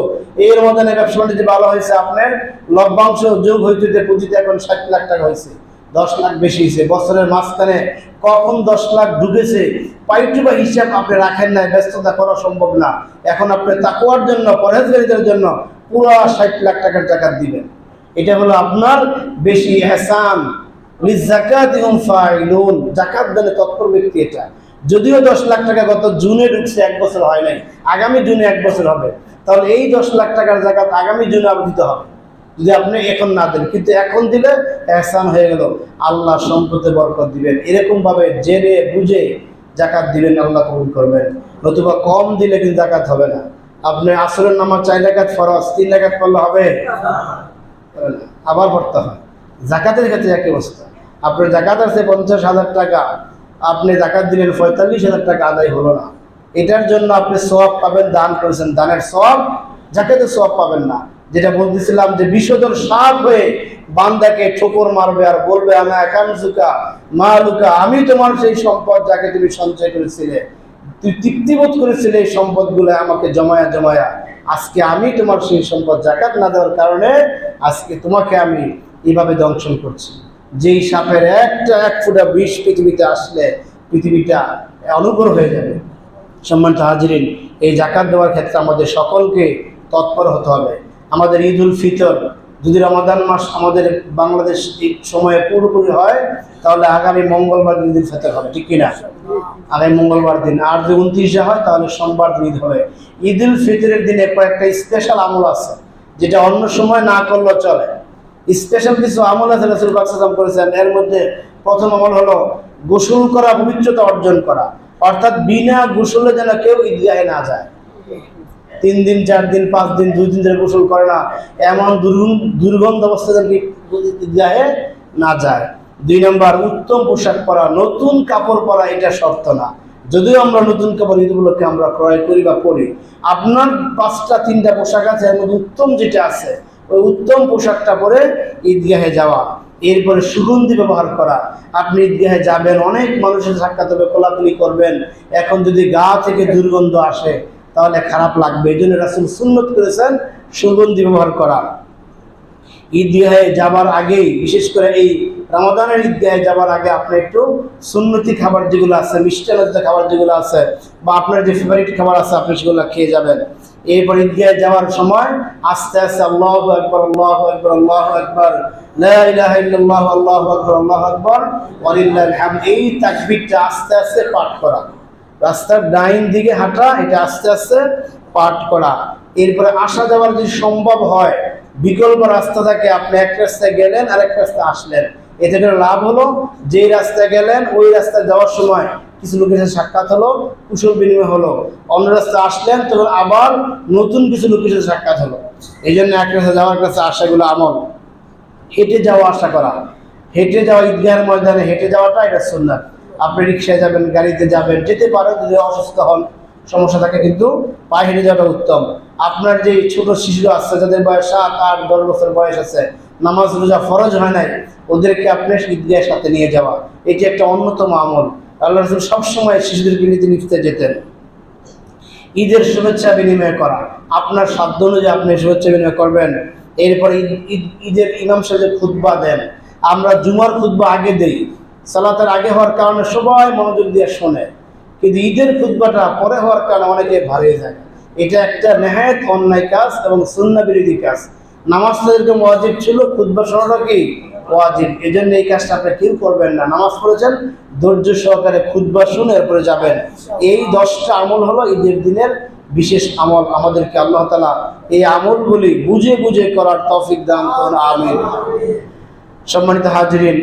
এই রমজানে ব্যবসা বাণিজ্য ভালো হয়েছে, আপনার লভ্যাংশ যোগ হইতে পুঁজিতে এখন 60 লাখ টাকা হয়েছে, 10 লাখ বেশি হয়েছে। বছরের মাঝখানে কখন 10 লাখ ঢুকেছে পাইটু বা হিসাব আপনি রাখেন নাই, ব্যস্ততা করা সম্ভব না। এখন আপনি তাকওয়ার জন্য, পরহেজগারিতার জন্য পুরো 60 লাখ টাকার জাকাত দিবেন। এটা হলো আপনার বেশি ইহসান। লিযাকাতিহুম ফাইলুন, জাকাত দানে তৎপর ব্যক্তি এটা। যদিও 10 লাখ টাকা গত জুনে ঢুকছে, 1 বছর হয় নাই, আগামী জুনে 1 বছর হবে, তাহলে এই 10 লাখ টাকার জাকাত আগামী জুনে আবার দিতে হবে, যদি আপনি এখন না দেন। কিন্তু এখন দিলে ইহসান হয়ে গেল, আল্লাহ সম্পদে বরকত দিবেন। এরকম ভাবে জেনে বুঝে জাকাত দিবেন, আল্লাহ কবুল করবেন। নতুবা কম দিলে কিন্তু জাকাত হবে না। আপনি আসরের নামাজ 4 রাকাত ফরজ, 3 রাকাত পড়লে হবে? আবার পড়তে হয়। জাকাতের ক্ষেত্রে একই অবস্থা। আপনার জাকাত আছে 50,000 টাকা, আপনি জাকাত দিলেন 45,000 টাকা, আদায় হলো না। এটার জন্য আপনি সওয়াব পাবেন, দান করেছেন, দানের সওয়াব, জাকাতের সওয়াব পাবেন না। যেটা বলতেছিলাম যে বিষধর সাপ হয়ে বান্দাকে ঠোকর মারবে আর বলবে আনা কানজুকা মালুকা, আমি তোমার সেই সম্পদ যাকে তুমি সঞ্চয় করেছিলে, তুই তৃপ্তিবোধ করেছিলে এই সম্পদগুলো আমাকে জমায়া জমায়া, আজকে আমি তোমার সেই সম্পদ জাকাত না দেওয়ার কারণে আজকে তোমাকে আমি এইভাবে দংশন করছি। যেই সাপের 1 ফোঁটা বিষ পৃথিবীতে আসলে পৃথিবীটা অনুগ্র হয়ে যাবে। সম্মানিত হাজিরিন, এই জাকাত দেওয়ার ক্ষেত্রে আমাদের সকলকে তৎপর হতে হবে। আমাদের ঈদ উল ফিতর যদি রমাদান মাস আমাদের বাংলাদেশ এই সময়ে পুরোপুরি হয়, তাহলে আগামী মঙ্গলবার দিন ঈদ উল ফিতর হবে, ঠিক কিনা? আগামী মঙ্গলবার দিন। আর যদি 29 হয় তাহলে সোমবার দিন ঈদ হবে। ঈদ উল ফিতরের দিনে কয়েকটা স্পেশাল আমল আছে, যেটা অন্য সময় না করলেও চলে। স্পেশাল কিছু আমল আছে রাসূল পাক সাল্লাল্লাহু আলাইহি ওয়াসাল্লাম করেছেন। এর মধ্যে প্রথম আমল হলো গোসল করা, পবিত্রতা অর্জন করা, অর্থাৎ বিনা গোসলে যেন কেউ ঈদগাহে না যায়। 3 দিন 4 দিন 5 দিন 2 দিন ধরে গোসল করে না, এমন দুর্গন্ধ অবস্থা যেন ঈদগাহে না যায়। 2 নম্বর, উত্তম পোশাক পরা, নতুন কাপড় পরা, এটা শর্ত না। যদিও আমরা নতুন কাপড় ঈদগুলোকে আমরা ক্রয় করি বা পরি, আপনার 5টা-3টা পোশাক আছে, এর মধ্যে উত্তম যেটা আছে ওই উত্তম পোশাকটা পরে ঈদগাহে যাওয়া। এরপরে সুগন্ধি ব্যবহার করা। আপনি ঈদগাহে যাবেন, অনেক মানুষের সাক্ষাৎ হবে, কোলাকুলি করবেন, এখন যদি গা থেকে দুর্গন্ধ আসে তাহলে খারাপ লাগবে। এই জন্য রাসূল সুন্নত করেছেন সুগন্ধি ব্যবহার করা। ঈদগাহে যাবার আগেই, বিশেষ করে এই রমাদানের ঈদগাহে যাবার আগে আপনি একটু সুন্নতি খাবার যেগুলো আছে, মিষ্টান্ন খাবার যেগুলো আছে, বা আপনার যে ফেভারিট খাবার আছে আপনি সেগুলো খেয়ে যাবেন। এরপর ঈদগাহে যাওয়ার সময় আস্তে আস্তে আল্লাহু আকবার, আল্লাহু আকবার, আল্লাহু আকবার, লা ইলাহা ইল্লাল্লাহ, আল্লাহু আকবার, আল্লাহু আকবার, ওয়ালিল্লাহিল হামদ, এই তাকবীরটা আস্তে আস্তে পাঠ করা। রাস্তার ডাইন দিকে হাঁটা, এটা আস্তে আস্তে পাঠ করা। এরপরে আসা যাওয়ার যদি সম্ভব হয়, বিকল্প রাস্তা থাকে, আপনি এক রাস্তায় গেলেন আর এক রাস্তায় আসলেন, এতে করে লাভ হলো যেই রাস্তায় গেলেন ওই রাস্তায় যাওয়ার সময় কিছু লোকের সাথে সাক্ষাৎ হলো, কুশল বিনিময় হলো, অন্য রাস্তায় আসলেন তখন আবার নতুন কিছু লোকের সাথে সাক্ষাৎ হলো। এই জন্য এক রাস্তায় যাওয়ার কাছে আসাগুলো আমল। হেঁটে যাওয়া আসা করা, হেঁটে যাওয়া, ঈদগাহের ময়দানে হেঁটে যাওয়াটা এটা সুন্নাত। আপনি রিক্সায় যাবেন, গাড়িতে যাবেন, যেতে পারেন, যদি অসুস্থ হন, সমস্যা থাকে, কিন্তু পায়ে হেঁটে যাওয়াটা উত্তম। আপনার যে ছোট শিশুরা আছে যাদের বয়স 7, 8, 10 বছর বয়স আছে, নামাজ রোজা ফরজ হয় নাই, ওদেরকে আপনি ঈদগাহের সাথে নিয়ে যাওয়া, এটি একটা অন্যতম আমল। আল্লাহ রাসূল সবসময় শিশুদেরকে নিতে নিতে যেতেন। ঈদের শুভেচ্ছা বিনিময় করা, আপনার সাধ্য অনুযায়ী আপনি শুভেচ্ছা বিনিময় করবেন। এরপরে ঈদের ইমাম সাহেব যে খুতবা দেন, আমরা জুমার খুতবা আগে দেই, সালাতের আগে হওয়ার কারণে সবাই মনোযোগ দিয়ে শোনে, কিন্তু ঈদের খুতবাটা পরে হওয়ার কারণে অনেকে হারিয়ে যায়। এটা একটা নেহায়েত অন্যায় কাজ এবং সুন্নাহ বিরোধী কাজ। নামাজ তো এরকম ওয়াজিব ছিল, খুতবা শোনাটা কি ওয়াজিব, এই জন্য এই কাজটা আপনি কেউ করবেন না। নামাজ পড়েছেন, ধৈর্য সহকারে খুতবা শুনে এরপরে যাবেন। এই 10টা আমল হলো ঈদের দিনের বিশেষ আমল। আমাদেরকে আল্লাহ তাআলা এই আমলগুলি বুঝে বুঝে করার তৌফিক দান করুন, আমিন। সম্মানিত হাজিরিন,